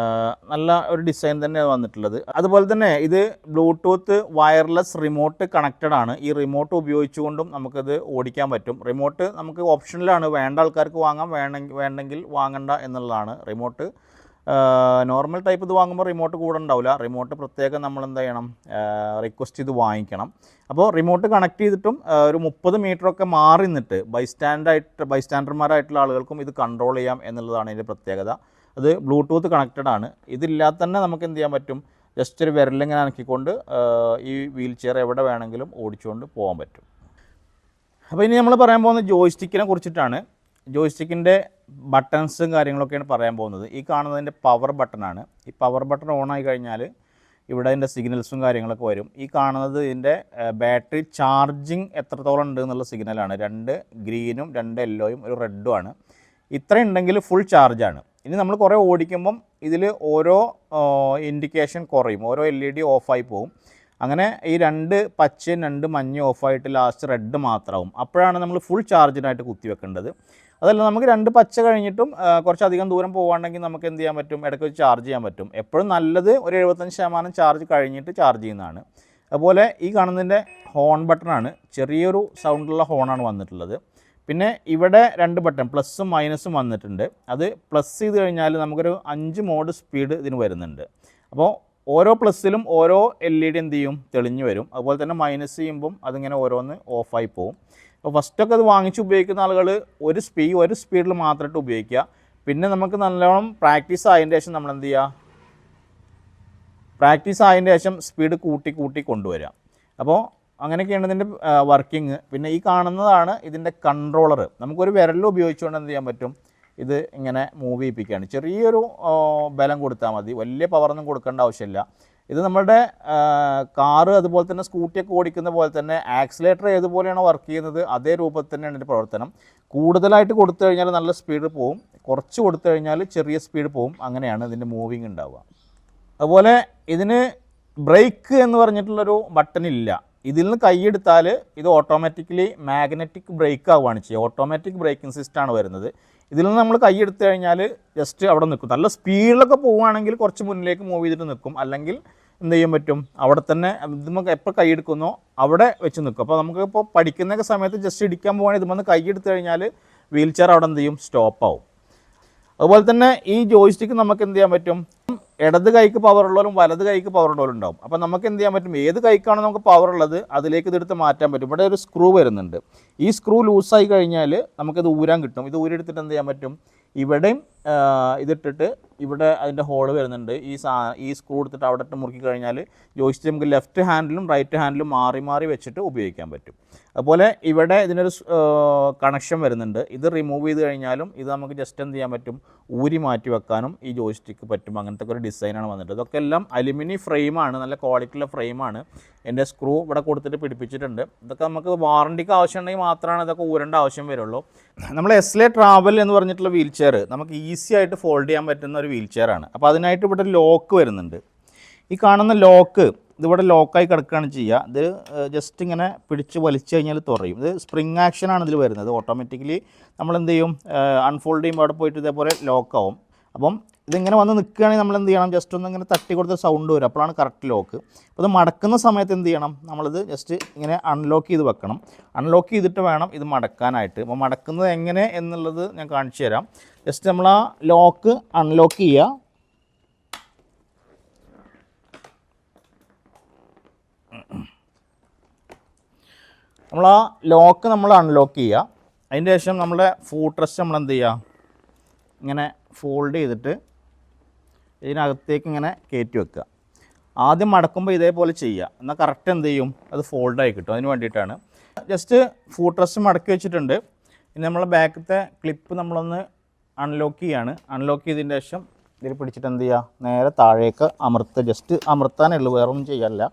നല്ല ഒരു ഡിസൈൻ തന്നെയാണ് വന്നിട്ടുള്ളത്. അതുപോലെ തന്നെ ഇത് ബ്ലൂടൂത്ത് വയർലെസ് റിമോട്ട് കണക്റ്റഡ് ആണ്. ഈ റിമോട്ട് ഉപയോഗിച്ചുകൊണ്ടും നമുക്കത് ഓടിക്കാൻ പറ്റും. റിമോട്ട് നമുക്ക് ഓപ്ഷനിലാണ്, വേണ്ട ആൾക്കാർക്ക് വാങ്ങാം, വേണ്ടെങ്കിൽ വാങ്ങണ്ട എന്നുള്ളതാണ്. റിമോട്ട് നോർമൽ ടൈപ്പ് ഇത് വാങ്ങുമ്പോൾ റിമോട്ട് കൂടെ ഉണ്ടാവില്ല. റിമോട്ട് പ്രത്യേകം നമ്മൾ എന്ത് ചെയ്യണം, റിക്വസ്റ്റ് ചെയ്ത് വാങ്ങിക്കണം. അപ്പോൾ റിമോട്ട് കണക്ട് ചെയ്തിട്ടും ഒരു 30 മീറ്ററൊക്കെ മാറി നിന്നിട്ട് ബൈസ്റ്റാൻഡർമാരായിട്ടുള്ള ആളുകൾക്കും ഇത് കൺട്രോൾ ചെയ്യാം എന്നുള്ളതാണ് ഇതിൻ്റെ പ്രത്യേകത. അത് ബ്ലൂടൂത്ത് കണക്റ്റഡ് ആണ്. ഇതില്ലാതെ തന്നെ നമുക്ക് എന്ത് ചെയ്യാൻ പറ്റും, ജസ്റ്റ് ഒരു വിരലിങ്ങനെ അനക്കിക്കൊണ്ട് ഈ വീൽ ചെയർ എവിടെ വേണമെങ്കിലും ഓടിച്ചുകൊണ്ട് പോകാൻ പറ്റും. അപ്പോൾ ഇനി നമ്മൾ പറയാൻ പോകുന്നത് ജോയ്സ്റ്റിക്കിനെ കുറിച്ചിട്ടാണ്. ജോയ്സ്റ്റിക്കിൻ്റെ ബട്ടൺസും കാര്യങ്ങളൊക്കെയാണ് പറയാൻ പോകുന്നത്. ഈ കാണുന്നതിൻ്റെ പവർ ബട്ടണാണ്. ഈ പവർ ബട്ടൺ ഓണായി കഴിഞ്ഞാൽ ഇവിടെ അതിൻ്റെ സിഗ്നൽസും കാര്യങ്ങളൊക്കെ വരും. ഈ കാണുന്നത് ഇതിൻ്റെ ബാറ്ററി ചാർജിങ് എത്രത്തോളം ഉണ്ട് എന്നുള്ള സിഗ്നലാണ്. 2 ഗ്രീനും 2 യെല്ലോയും ഒരു റെഡും ആണ്. ഇത്രയും ഉണ്ടെങ്കിൽ ഫുൾ ചാർജാണ്. ഇനി നമ്മൾ കുറേ ഓടിക്കുമ്പം ഇതിൽ ഓരോ ഇൻഡിക്കേഷൻ കുറയും, ഓരോ LED ഓഫായി പോകും. അങ്ങനെ ഈ 2 പച്ചയും 2 മഞ്ഞയും ഓഫായിട്ട് ലാസ്റ്റ് റെഡ് മാത്രമാവും. അപ്പോഴാണ് നമ്മൾ ഫുൾ ചാർജിനായിട്ട് കുത്തി വെക്കേണ്ടത്. അതല്ല, നമുക്ക് 2 പച്ച കഴിഞ്ഞിട്ടും കുറച്ചധികം ദൂരം പോകുകയാണെങ്കിൽ നമുക്ക് എന്ത് ചെയ്യാൻ പറ്റും, ഇടയ്ക്ക് വെച്ച് ചാർജ് ചെയ്യാൻ പറ്റും. എപ്പോഴും നല്ലത് ഒരു 75% ചാർജ് കഴിഞ്ഞിട്ട് ചാർജ് ചെയ്യുന്നതാണ്. അതുപോലെ ഈ കാണുന്നതിൻ്റെ ഹോൺ ബട്ടണാണ്. ചെറിയൊരു സൗണ്ടുള്ള ഹോണാണ് വന്നിട്ടുള്ളത്. പിന്നെ ഇവിടെ 2 ബട്ടൺ പ്ലസ്സും മൈനസും വന്നിട്ടുണ്ട്. അത് പ്ലസ് ചെയ്ത് കഴിഞ്ഞാൽ നമുക്കൊരു 5 മോഡ് സ്പീഡ് ഇതിന് വരുന്നുണ്ട്. അപ്പോൾ ഓരോ പ്ലസ്സിലും ഓരോ LED എന്ത് ചെയ്യും, തെളിഞ്ഞു വരും. അതുപോലെ തന്നെ മൈനസ് ചെയ്യുമ്പം അതിങ്ങനെ ഓരോന്ന് ഓഫായി പോകും. അപ്പോൾ ഫസ്റ്റൊക്കെ അത് വാങ്ങിച്ച് ഉപയോഗിക്കുന്ന ആളുകൾ ഒരു സ്പീഡിൽ മാത്രമായിട്ട് ഉപയോഗിക്കുക. പിന്നെ നമുക്ക് നല്ലോണം പ്രാക്ടീസ് ആയതിൻ്റെ ശേഷം നമ്മൾ എന്ത് ചെയ്യുക, സ്പീഡ് കൂട്ടി കൊണ്ടുവരിക. അപ്പോൾ അങ്ങനെയൊക്കെയാണ് ഇതിൻ്റെ വർക്കിംഗ്. പിന്നെ ഈ കാണുന്നതാണ് ഇതിൻ്റെ കൺട്രോളർ. നമുക്കൊരു വിരലിൽ ഉപയോഗിച്ചുകൊണ്ട് എന്ത് ചെയ്യാൻ പറ്റും, ഇത് ഇങ്ങനെ മൂവ് ചെയ്യിപ്പിക്കുകയാണ്. ചെറിയൊരു ബലം കൊടുത്താൽ മതി, വലിയ പവറൊന്നും കൊടുക്കേണ്ട ആവശ്യമില്ല. ഇത് നമ്മുടെ കാറ് അതുപോലെ തന്നെ സ്കൂട്ടിയൊക്കെ ഓടിക്കുന്ന പോലെ തന്നെ ആക്സിലേറ്റർ ഏതുപോലെയാണോ വർക്ക് ചെയ്യുന്നത് അതേ രൂപത്തിൽ തന്നെയാണ് ഇതിൻ്റെ പ്രവർത്തനം. കൂടുതലായിട്ട് കൊടുത്തു കഴിഞ്ഞാൽ നല്ല സ്പീഡ് പോവും, കുറച്ച് കൊടുത്തു കഴിഞ്ഞാൽ ചെറിയ സ്പീഡ് പോവും. അങ്ങനെയാണ് ഇതിൻ്റെ മൂവിങ് ഉണ്ടാവുക. അതുപോലെ ഇതിന് ബ്രേക്ക് എന്ന് പറഞ്ഞിട്ടുള്ളൊരു ബട്ടൺ ഇല്ല. ഇതിൽ നിന്ന് കൈയെടുത്താൽ ഇത് ഓട്ടോമാറ്റിക്കലി മാഗ്നറ്റിക് ബ്രേക്ക് ആവുകയാണ് ചെയ്യുക. ഓട്ടോമാറ്റിക് ബ്രേക്കിംഗ് സിസ്റ്റമാണ് വരുന്നത്. ഇതിൽ നിന്ന് നമ്മൾ കൈയെടുത്ത് കഴിഞ്ഞാൽ ജസ്റ്റ് അവിടെ നിൽക്കും. നല്ല സ്പീഡിലൊക്കെ പോവുകയാണെങ്കിൽ കുറച്ച് മുന്നിലേക്ക് മൂവ് ചെയ്തിട്ട് നിൽക്കും. അല്ലെങ്കിൽ എന്ത് ചെയ്യാൻ പറ്റും, അവിടെ തന്നെ നമുക്ക് എപ്പോൾ കൈയെടുക്കുന്നോ അവിടെ വെച്ച് നിൽക്കും. അപ്പോൾ നമുക്കിപ്പോൾ പഠിക്കുന്ന സമയത്ത് ജസ്റ്റ് ഇടിക്കാൻ പോവുകയാണെങ്കിൽ ഇതുമ്പോൾ കൈയെടുത്ത് കഴിഞ്ഞാൽ വീൽ ചെയർ അവിടെ എന്ത് ചെയ്യും, സ്റ്റോപ്പാവും. അതുപോലെ തന്നെ ഈ ജോയ്സ്റ്റിക്ക് നമുക്ക് എന്ത് ചെയ്യാൻ പറ്റും, ഇടത് കൈക്ക് പവറുള്ളവരും വലത് കൈക്ക് പവറുള്ളവരും ഉണ്ടാവും. അപ്പോൾ നമുക്ക് എന്ത് ചെയ്യാൻ പറ്റും, ഏത് കൈക്കാണോ നമുക്ക് പവറുള്ളത് അതിലേക്ക് ഇതെടുത്ത് മാറ്റാൻ പറ്റും. ഇവിടെ ഒരു സ്ക്രൂ വരുന്നുണ്ട്. ഈ സ്ക്രൂ ലൂസായി കഴിഞ്ഞാൽ നമുക്കിത് ഊരാൻ കിട്ടും. ഇത് ഊരെടുത്തിട്ട് എന്ത് ചെയ്യാൻ പറ്റും, ഇവിടെയും ഇതിട്ടിട്ട് ഇവിടെ അതിൻ്റെ ഹോള് വരുന്നുണ്ട്. ഈ സ്ക്രൂ എടുത്തിട്ട് അവിടെ ഇട്ട് മുറുക്കി കഴിഞ്ഞാൽ ജോയ്സ്റ്റിക്ക് നമുക്ക് ലെഫ്റ്റ് ഹാൻഡിലും റൈറ്റ് ഹാൻഡിലും മാറി വെച്ചിട്ട് ഉപയോഗിക്കാൻ പറ്റും. അതുപോലെ ഇവിടെ ഇതിനൊരു കണക്ഷൻ വരുന്നുണ്ട്. ഇത് റിമൂവ് ചെയ്ത് കഴിഞ്ഞാലും ഇത് നമുക്ക് ജസ്റ്റ് എന്ത് ചെയ്യാൻ പറ്റും, ഊരി മാറ്റി വെക്കാനും ഈ ജോയ്സ്റ്റിക്ക് പറ്റും. അങ്ങനത്തെ ഒരു ഡിസൈനാണ് വന്നിട്ട്. ഇതൊക്കെ എല്ലാം അലുമിനിയം ഫ്രെയിമാണ്, നല്ല ക്വാളിറ്റിയുള്ള ഫ്രെയിമാണ്. എൻ്റെ സ്ക്രൂ ഇവിടെ കൊടുത്തിട്ട് പിടിപ്പിച്ചിട്ടുണ്ട്. ഇതൊക്കെ നമുക്ക് വാറണ്ടിക്ക് ആവശ്യമുണ്ടെങ്കിൽ മാത്രമാണ് ഇതൊക്കെ ഊരേണ്ട ആവശ്യം വരുള്ളൂ. നമ്മൾ എസ്ലെ ട്രാവൽ എന്ന് പറഞ്ഞിട്ടുള്ള വീൽ ചെയർ നമുക്ക് ഈസി ആയിട്ട് ഫോൾഡ് ചെയ്യാൻ പറ്റുന്ന ഒരു വീൽ ചെയറാണ്. അപ്പോൾ അതിനായിട്ട് ഇവിടെ ലോക്ക് വരുന്നുണ്ട്. ഈ കാണുന്ന ലോക്ക് ഇതിവിടെ ലോക്കായി കിടക്കുകയാണ് ചെയ്യുക. ഇത് ജസ്റ്റ് ഇങ്ങനെ പിടിച്ച് വലിച്ചു കഴിഞ്ഞാൽ തുറയും. ഇത് സ്പ്രിങ് ആക്ഷനാണ് ഇതിൽ വരുന്നത്. ഓട്ടോമാറ്റിക്കലി നമ്മളെന്ത് ചെയ്യും, അൺഫോൾഡ് ചെയ്യുമ്പോൾ അവിടെ പോയിട്ട് ഇതേപോലെ ലോക്കാവും. അപ്പം ഇതിങ്ങനെ വന്ന് നിൽക്കുകയാണെങ്കിൽ നമ്മൾ എന്ത് ചെയ്യണം, ജസ്റ്റ് ഒന്ന് ഇങ്ങനെ തട്ടി കൊടുത്ത സൗണ്ട് വരും, അപ്പോഴാണ് കറക്റ്റ് ലോക്ക്. അപ്പോൾ ഇത് മടക്കുന്ന സമയത്ത് എന്ത് ചെയ്യണം, നമ്മളിത് ജസ്റ്റ് ഇങ്ങനെ അൺലോക്ക് ചെയ്ത് വെക്കണം. അൺലോക്ക് ചെയ്തിട്ട് വേണം ഇത് മടക്കാനായിട്ട്. അപ്പോൾ മടക്കുന്നത് എങ്ങനെ എന്നുള്ളത് ഞാൻ കാണിച്ചു തരാം. ജസ്റ്റ് നമ്മൾ ആ ലോക്ക് അൺലോക്ക് ചെയ്യുക. നമ്മൾ ആ ലോക്ക് നമ്മൾ അൺലോക്ക് ചെയ്യുക. അതിൻ്റെ ശേഷം നമ്മുടെ ഫൂട്ട് റെസ്റ്റ് നമ്മൾ എന്ത് ചെയ്യുക, ഇങ്ങനെ ഫോൾഡ് ചെയ്തിട്ട് ഇതിനകത്തേക്ക് ഇങ്ങനെ കയറ്റി വെക്കുക. ആദ്യം മടക്കുമ്പോൾ ഇതേപോലെ ചെയ്യുക, എന്നാൽ കറക്റ്റ് എന്ത് ചെയ്യും, അത് ഫോൾഡായി കിട്ടും. അതിന് വേണ്ടിയിട്ടാണ്. ജസ്റ്റ് ഫൂട്ട് റെസ്റ്റ് മടക്കി വെച്ചിട്ടുണ്ട്. ഇനി നമ്മളെ ബാക്കത്തെ ക്ലിപ്പ് നമ്മളൊന്ന് അൺലോക്ക് ചെയ്യുകയാണ്. അൺലോക്ക് ചെയ്തതിന് ശേഷം ഇതിൽ പിടിച്ചിട്ട് എന്ത് ചെയ്യുക, നേരെ താഴേക്ക് അമർത്തുക. ജസ്റ്റ് അമർത്താനുള്ളൂ, വേറെ ഒന്നും ചെയ്യാനില്ല.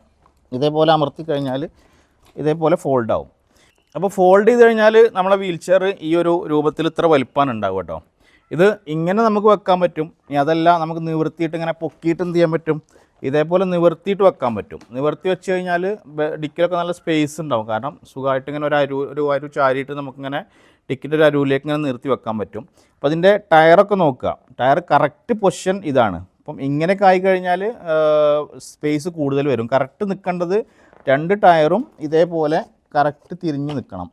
ഇതേപോലെ അമർത്തി കഴിഞ്ഞാൽ ഇതേപോലെ ഫോൾഡ് ആവും. അപ്പോൾ ഫോൾഡ് ചെയ്ത് കഴിഞ്ഞാൽ നമ്മളെ വീൽ ചെയർ ഈ ഒരു രൂപത്തിൽ ഇത്ര വലിപ്പാണ് ഉണ്ടാവും കേട്ടോ. ഇത് ഇങ്ങനെ നമുക്ക് വെക്കാൻ പറ്റും. ഇനി അതല്ല, നമുക്ക് നിവർത്തിയിട്ട് ഇങ്ങനെ പൊക്കിയിട്ട് എന്ത് ചെയ്യാൻ പറ്റും, ഇതേപോലെ നിവർത്തിയിട്ട് വെക്കാൻ പറ്റും. നിവർത്തി വെച്ച് കഴിഞ്ഞാൽ ഡിക്കിലൊക്കെ നല്ല സ്പേസ് ഉണ്ടാവും. കാരണം സുഖമായിട്ട് ഇങ്ങനെ ഒരു അരു ചാരിയിട്ട് നമുക്കിങ്ങനെ ഡിക്കിൻ്റെ ഒരു അരുവിലേക്ക് ഇങ്ങനെ നിർത്തി വെക്കാൻ പറ്റും. അപ്പോൾ അതിൻ്റെ ടയറൊക്കെ നോക്കുക. ടയർ കറക്റ്റ് പൊസിഷൻ ഇതാണ്. അപ്പം ഇങ്ങനെയൊക്കെ ആയിക്കഴിഞ്ഞാൽ സ്പേസ് കൂടുതൽ വരും. കറക്റ്റ് നിൽക്കേണ്ടത് രണ്ട് ടയറും ഇതേപോലെ കറക്റ്റ് തിരിഞ്ഞ് നിൽക്കണം.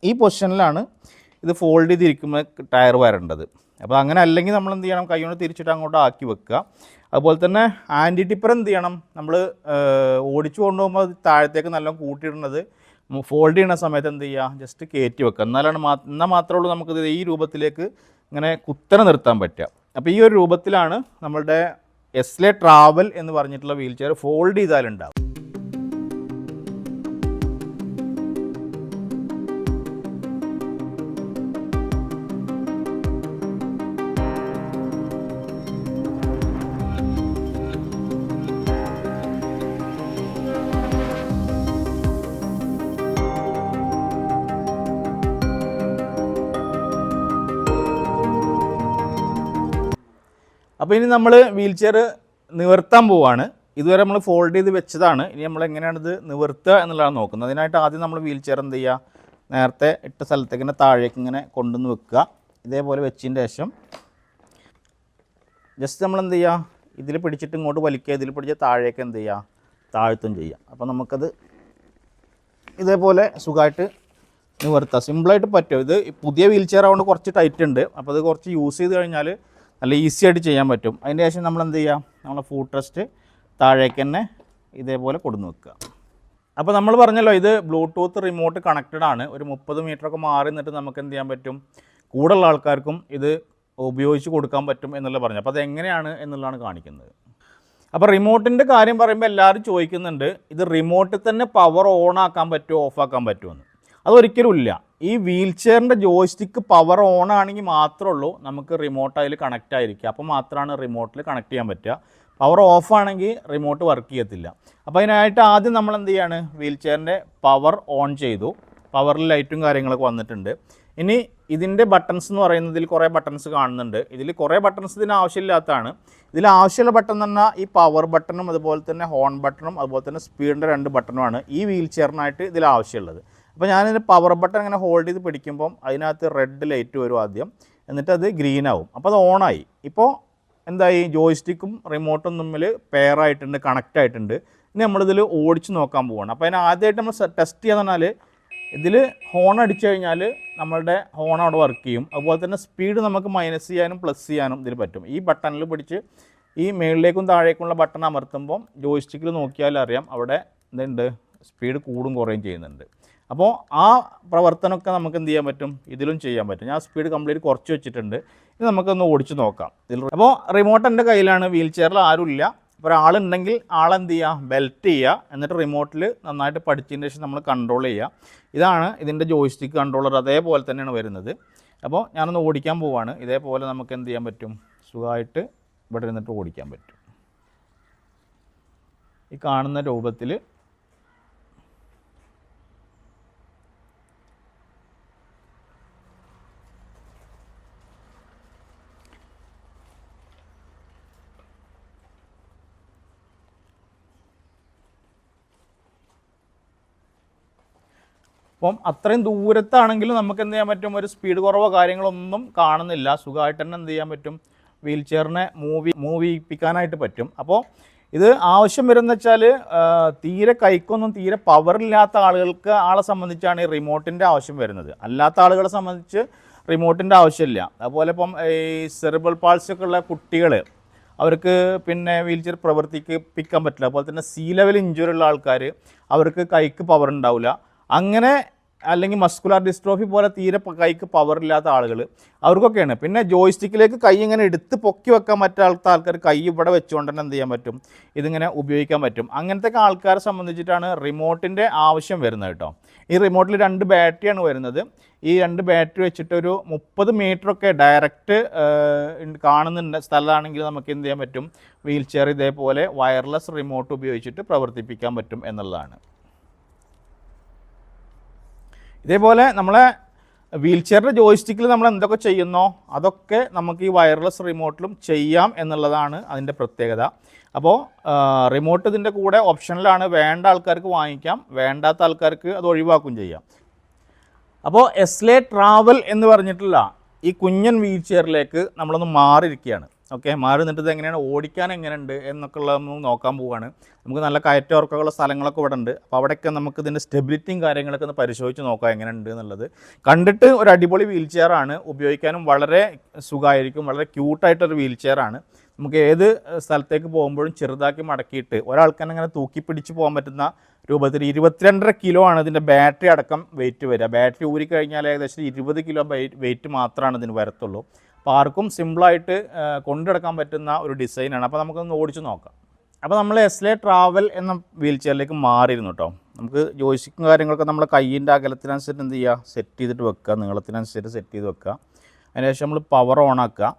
ഈ പൊസിഷനിലാണ് ഇത് ഫോൾഡ് ചെയ്തിരിക്കുമ്പോൾ ടയർ വരേണ്ടത്. അപ്പോൾ അങ്ങനെ അല്ലെങ്കിൽ നമ്മൾ എന്ത് ചെയ്യണം, കൈ കൊണ്ട് തിരിച്ചിട്ട് അങ്ങോട്ട് ആക്കി വെക്കുക. അതുപോലെ തന്നെ ആൻറ്റി ടിപ്പർ എന്ത് ചെയ്യണം, നമ്മൾ ഓടിച്ചു കൊണ്ടുപോകുമ്പോൾ അത് താഴത്തേക്ക് നല്ലോണം കൂട്ടിയിടുന്നത് ഫോൾഡ് ചെയ്യുന്ന സമയത്ത് എന്ത് ചെയ്യുക, ജസ്റ്റ് കയറ്റി വെക്കുക. എന്നാൽ മാത്രമേ ഉള്ളൂ നമുക്കിത് ഈ രൂപത്തിലേക്ക് ഇങ്ങനെ കുത്തനെ നിർത്താൻ പറ്റുക. അപ്പോൾ ഈ ഒരു രൂപത്തിലാണ് നമ്മളുടെ എസ്ലെ ട്രാവൽ എന്ന് പറഞ്ഞിട്ടുള്ള വീൽ ചെയർ ഫോൾഡ് ചെയ്താലുണ്ടാവും. അപ്പോൾ ഇനി നമ്മൾ വീൽ ചെയർ നിവർത്താൻ പോവുകയാണ്. ഇതുവരെ നമ്മൾ ഫോൾഡ് ചെയ്ത് വെച്ചതാണ്. ഇനി നമ്മൾ എങ്ങനെയാണിത് നിവർത്തുക എന്നുള്ളതാണ് നോക്കുന്നത്. അതിനായിട്ട് ആദ്യം നമ്മൾ വീൽ ചെയർ എന്ത് ചെയ്യുക, നേരത്തെ ഇട്ട സ്ഥലത്തേക്ക് ഇങ്ങനെ താഴേക്ക് ഇങ്ങനെ കൊണ്ടുവന്ന് വെക്കുക. ഇതേപോലെ വെച്ചതിന് ശേഷം ജസ്റ്റ് നമ്മൾ എന്ത് ചെയ്യുക, ഇതിൽ പിടിച്ചിട്ട് ഇങ്ങോട്ട് വലിക്കുക. ഇതിൽ പിടിച്ച് താഴേക്ക് എന്ത് ചെയ്യുക, താഴ്ത്തും ചെയ്യുക. അപ്പോൾ നമുക്കത് ഇതേപോലെ സുഖമായിട്ട് നിവർത്താം. സിമ്പിളായിട്ട് പറ്റും. ഇത് പുതിയ വീൽ ചെയർ ആയതുകൊണ്ട് കുറച്ച് ടൈറ്റ് ഉണ്ട്. അപ്പോൾ അത് കുറച്ച് യൂസ് ചെയ്ത് കഴിഞ്ഞാൽ നല്ല ഈസി ആയിട്ട് ചെയ്യാൻ പറ്റും. അതിൻ്റെ ശേഷം നമ്മൾ എന്ത് ചെയ്യുക, നമ്മളെ ഫൂട്ട് റെസ്റ്റ് താഴേക്ക് തന്നെ ഇതേപോലെ കൊടുന്ന് വെക്കുക. അപ്പോൾ നമ്മൾ പറഞ്ഞല്ലോ, ഇത് ബ്ലൂടൂത്ത് റിമോട്ട് കണക്റ്റഡ് ആണ്. ഒരു 30 മീറ്ററൊക്കെ മാറി നിന്നിട്ട് നമുക്ക് എന്ത് ചെയ്യാൻ പറ്റും, കൂടുതലുള്ള ആൾക്കാർക്കും ഇത് ഉപയോഗിച്ച് കൊടുക്കാൻ പറ്റും എന്നുള്ള പറഞ്ഞു. അപ്പോൾ അതെങ്ങനെയാണ് എന്നുള്ളതാണ് കാണിക്കുന്നത്. അപ്പോൾ റിമോട്ടിൻ്റെ കാര്യം പറയുമ്പോൾ എല്ലാവരും ചോദിക്കുന്നുണ്ട്, ഇത് റിമോട്ടിൽ തന്നെ പവർ ഓൺ ആക്കാൻ പറ്റുമോ ഓഫ് ആക്കാൻ പറ്റുമോ എന്ന്. അതൊരിക്കലും ഇല്ല. ഈ വീൽ ചെയറിൻ്റെ ജോയ്സ്റ്റിക്ക് പവർ ഓൺ ആണെങ്കിൽ മാത്രമേ ഉള്ളൂ നമുക്ക് റിമോട്ട് അതിൽ കണക്റ്റ് ആയിരിക്കുക. അപ്പോൾ മാത്രമാണ് റിമോട്ടിൽ കണക്ട് ചെയ്യാൻ പറ്റുക. പവർ ഓഫ് ആണെങ്കിൽ റിമോട്ട് വർക്ക് ചെയ്യത്തില്ല. അപ്പോൾ അതിനായിട്ട് ആദ്യം നമ്മൾ എന്ത് ചെയ്യാണ്, വീൽ ചെയറിൻ്റെ പവർ ഓൺ ചെയ്തു. പവറിൽ ലൈറ്റും കാര്യങ്ങളൊക്കെ വന്നിട്ടുണ്ട്. ഇനി ഇതിൻ്റെ ബട്ടൺസ് എന്ന് പറയുന്നത്, ഇതിൽ കുറേ ബട്ടൺസ് കാണുന്നുണ്ട്. ഇതിൽ കുറേ ബട്ടൺസ് ഇതിന് ആവശ്യമില്ലാത്തതാണ്. ഇതിൽ ആവശ്യമുള്ള ബട്ടൺ എന്ന് പറഞ്ഞാൽ ഈ പവർ ബട്ടണും അതുപോലെ തന്നെ ഹോൺ ബട്ടണും അതുപോലെ തന്നെ സ്പീഡിൻ്റെ 2 ബട്ടണുമാണ് ഈ വീൽ ചെയറിനായിട്ട് ഇതിൽ ആവശ്യമുള്ളത്. അപ്പോൾ ഞാനിതിൻ്റെ പവർ ബട്ടൺ ഇങ്ങനെ ഹോൾഡ് ചെയ്ത് പിടിക്കുമ്പം അതിനകത്ത് റെഡ് ലൈറ്റ് വരും ആദ്യം, എന്നിട്ട് അത് ഗ്രീൻ ആവും. അപ്പോൾ അത് ഓണായി. ഇപ്പോൾ എന്തായി, ജോയ്സ്റ്റിക്കും റിമോട്ടും തമ്മിൽ പെയറായിട്ടുണ്ട്, കണക്റ്റ് ആയിട്ടുണ്ട്. ഇനി നമ്മളിതിൽ ഓടിച്ച് നോക്കാൻ പോവുകയാണ്. അപ്പോൾ അതിന് ആദ്യമായിട്ട് നമ്മൾ ടെസ്റ്റ് ചെയ്യാന്ന് പറഞ്ഞാൽ ഇതിൽ ഹോൺ അടിച്ചു കഴിഞ്ഞാൽ നമ്മളുടെ ഹോൺ അവിടെ വർക്ക് ചെയ്യും. അതുപോലെ തന്നെ സ്പീഡ് നമുക്ക് മൈനസ് ചെയ്യാനും പ്ലസ് ചെയ്യാനും ഇതിൽ പറ്റും. ഈ ബട്ടണിൽ പിടിച്ച് ഈ മേളിലേക്കും താഴേക്കുമുള്ള ബട്ടൺ അമർത്തുമ്പം ജോയ്സ്റ്റിക്കിൽ നോക്കിയാൽ അറിയാം അവിടെ എന്തുണ്ട്, സ്പീഡ് കൂടും കുറയും ചെയ്യുന്നുണ്ട്. അപ്പോൾ ആ പ്രവർത്തനമൊക്കെ നമുക്ക് എന്ത് ചെയ്യാൻ പറ്റും, ഇതിലും ചെയ്യാൻ പറ്റും. ഞാൻ സ്പീഡ് കംപ്ലീറ്റ് കുറച്ച് വെച്ചിട്ടുണ്ട്. ഇത് നമുക്കൊന്ന് ഓടിച്ച് നോക്കാം. അപ്പോൾ റിമോട്ട് എൻ്റെ കയ്യിലാണ്, വീൽ ചെയറിൽ ആരുമില്ല. അപ്പോൾ ഒരാളുണ്ടെങ്കിൽ ആളെന്ത് ചെയ്യുക, ബെൽറ്റ് ചെയ്യുക. എന്നിട്ട് റിമോട്ടിൽ നന്നായിട്ട് പഠിച്ചതിന് ശേഷം നമ്മൾ കൺട്രോൾ ചെയ്യുക. ഇതാണ് ഇതിൻ്റെ ജോയ്സ്റ്റിക്ക് കൺട്രോളർ, അതേപോലെ തന്നെയാണ് വരുന്നത്. അപ്പോൾ ഞാനൊന്ന് ഓടിക്കാൻ പോവുകയാണ്. ഇതേപോലെ നമുക്ക് എന്ത് ചെയ്യാൻ പറ്റും, സുഖമായിട്ട് ഇവിടെ ഇരുന്നിട്ട് ഓടിക്കാൻ പറ്റും. ഈ കാണുന്ന രൂപത്തിൽ അപ്പം അത്രയും ദൂരത്താണെങ്കിലും നമുക്ക് എന്ത് ചെയ്യാൻ പറ്റും, ഒരു സ്പീഡ് കുറവോ കാര്യങ്ങളൊന്നും കാണുന്നില്ല. സുഖമായിട്ട് തന്നെ എന്ത് ചെയ്യാൻ പറ്റും, വീൽ ചെയറിനെ മൂവ് ചെയ്യിപ്പിക്കാനായിട്ട് പറ്റും. അപ്പോൾ ഇത് ആവശ്യം വരുന്നത് വെച്ചാൽ തീരെ കൈക്കൊന്നും തീരെ പവറില്ലാത്ത ആളെ സംബന്ധിച്ചാണ് ഈ റിമോട്ടിൻ്റെ ആവശ്യം വരുന്നത്. അല്ലാത്ത ആളുകളെ സംബന്ധിച്ച് റിമോട്ടിൻ്റെ ആവശ്യമില്ല. അതുപോലെ ഇപ്പം ഈ സെറിബ്രൽ പാൾസൊക്കെ ഉള്ള കുട്ടികൾ, അവർക്ക് പിന്നെ വീൽ ചെയർ പ്രവർത്തിപ്പിക്കാൻ പറ്റില്ല. അതുപോലെ തന്നെ സി ലെവൽ ഇഞ്ചുറി ഉള്ള ആൾക്കാർ, അവർക്ക് കൈക്ക് പവർ ഉണ്ടാവില്ല. അങ്ങനെ അല്ലെങ്കിൽ മസ്കുലാർ ഡിസ്ട്രോഫി പോലെ തീരെ കൈക്ക് പവറില്ലാത്ത ആളുകൾ, അവർക്കൊക്കെയാണ്. പിന്നെ ജോയ്സ്റ്റിക്കിലേക്ക് കൈ ഇങ്ങനെ എടുത്ത് പൊക്കി വെക്കാൻ പറ്റാത്ത ആൾക്കാർ കൈ ഇവിടെ വെച്ചുകൊണ്ട് തന്നെ എന്ത് ചെയ്യാൻ പറ്റും, ഇതിങ്ങനെ ഉപയോഗിക്കാൻ പറ്റും. അങ്ങനത്തെ ആൾക്കാരെ സംബന്ധിച്ചിട്ടാണ് റിമോട്ടിൻ്റെ ആവശ്യം വരുന്നത് കേട്ടോ. ഈ റിമോട്ടിൽ 2 ബാറ്ററിയാണ് വരുന്നത്. ഈ 2 ബാറ്ററി വെച്ചിട്ട് ഒരു 30 മീറ്ററൊക്കെ ഡയറക്റ്റ് കാണുന്ന സ്ഥലമാണെങ്കിൽ നമുക്ക് എന്ത് ചെയ്യാൻ പറ്റും, വീൽ ചെയർ ഇതേപോലെ വയർലെസ് റിമോട്ട് ഉപയോഗിച്ചിട്ട് പ്രവർത്തിപ്പിക്കാൻ പറ്റും എന്നുള്ളതാണ്. ഇതേപോലെ നമ്മളെ വീൽ ചെയറിൻ്റെ ജോയ്സ്റ്റിക്കിൽ നമ്മൾ എന്തൊക്കെ ചെയ്യുന്നോ അതൊക്കെ നമുക്ക് ഈ വയർലെസ് റിമോട്ടിലും ചെയ്യാം എന്നുള്ളതാണ് അതിൻ്റെ പ്രത്യേകത. അപ്പോൾ റിമോട്ട് ഇതിൻ്റെ കൂടെ ഓപ്ഷനിലാണ്. വേണ്ട ആൾക്കാർക്ക് വാങ്ങിക്കാം, വേണ്ടാത്ത ആൾക്കാർക്ക് അത് ഒഴിവാക്കുകയും ചെയ്യാം. അപ്പോൾ എസ്ലെ ട്രാവൽ എന്ന് പറഞ്ഞിട്ടുള്ള ഈ കുഞ്ഞൻ വീൽ ചെയറിലേക്ക് നമ്മളൊന്ന് മാറിയിരിക്കുകയാണ്. ഓക്കെ, മാറി നിന്നിട്ട് ഇത് എങ്ങനെയാണ് ഓടിക്കാൻ എങ്ങനെയുണ്ട് എന്നൊക്കെ ഉള്ളതൊന്ന് നോക്കാൻ പോവുകയാണ്. നമുക്ക് നല്ല കയറ്റവർക്കുള്ള സ്ഥലങ്ങളൊക്കെ ഇവിടെ ഉണ്ട്. അപ്പോൾ അവിടെയൊക്കെ നമുക്ക് ഇതിൻ്റെ സ്റ്റെബിലിറ്റിയും കാര്യങ്ങളൊക്കെ ഒന്ന് പരിശോധിച്ച് നോക്കാം എങ്ങനെയുണ്ട് എന്നുള്ളത്. കണ്ടിട്ട് ഒരു അടിപൊളി വീൽ ചെയറാണ്, ഉപയോഗിക്കാനും വളരെ സുഖമായിരിക്കും. വളരെ ക്യൂട്ടായിട്ടൊരു വീൽ ചെയറാണ്. നമുക്ക് ഏത് സ്ഥലത്തേക്ക് പോകുമ്പോഴും ചെറുതാക്കി മടക്കിയിട്ട് ഒരാൾക്ക് തന്നെ അങ്ങനെ തൂക്കി പിടിച്ച് പോകാൻ പറ്റുന്ന രൂപത്തിൽ 22.5 കിലോ ആണ് ഇതിൻ്റെ ബാറ്ററി അടക്കം വെയിറ്റ് വരിക. ബാറ്ററി ഊരിക്കഴിഞ്ഞാൽ ഏകദേശം 20 കിലോ വെയിറ്റ് മാത്രമാണ് ഇതിന് വരത്തുള്ളൂ. അപ്പോൾ ആർക്കും സിമ്പിളായിട്ട് കൊണ്ടുനടക്കാൻ പറ്റുന്ന ഒരു ഡിസൈനാണ്. അപ്പോൾ നമുക്കൊന്ന് ഓടിച്ച് നോക്കാം. അപ്പോൾ നമ്മൾ എസ്ലെ ട്രാവൽ എന്ന വീൽ ചെയറിലേക്ക് മാറിയിരുന്നു കേട്ടോ. നമുക്ക് ജോയ്സ്റ്റിക്കും കാര്യങ്ങളൊക്കെ നമ്മൾ കയ്യിൻ്റെ അകലത്തിനനുസരിച്ച് എന്ത് ചെയ്യുക, സെറ്റ് ചെയ്തിട്ട് വെക്കുക, നീളത്തിനനുസരിച്ച് സെറ്റ് ചെയ്ത് വെക്കുക. അതിനുശേഷം നമ്മൾ പവർ ഓൺ ആക്കുക.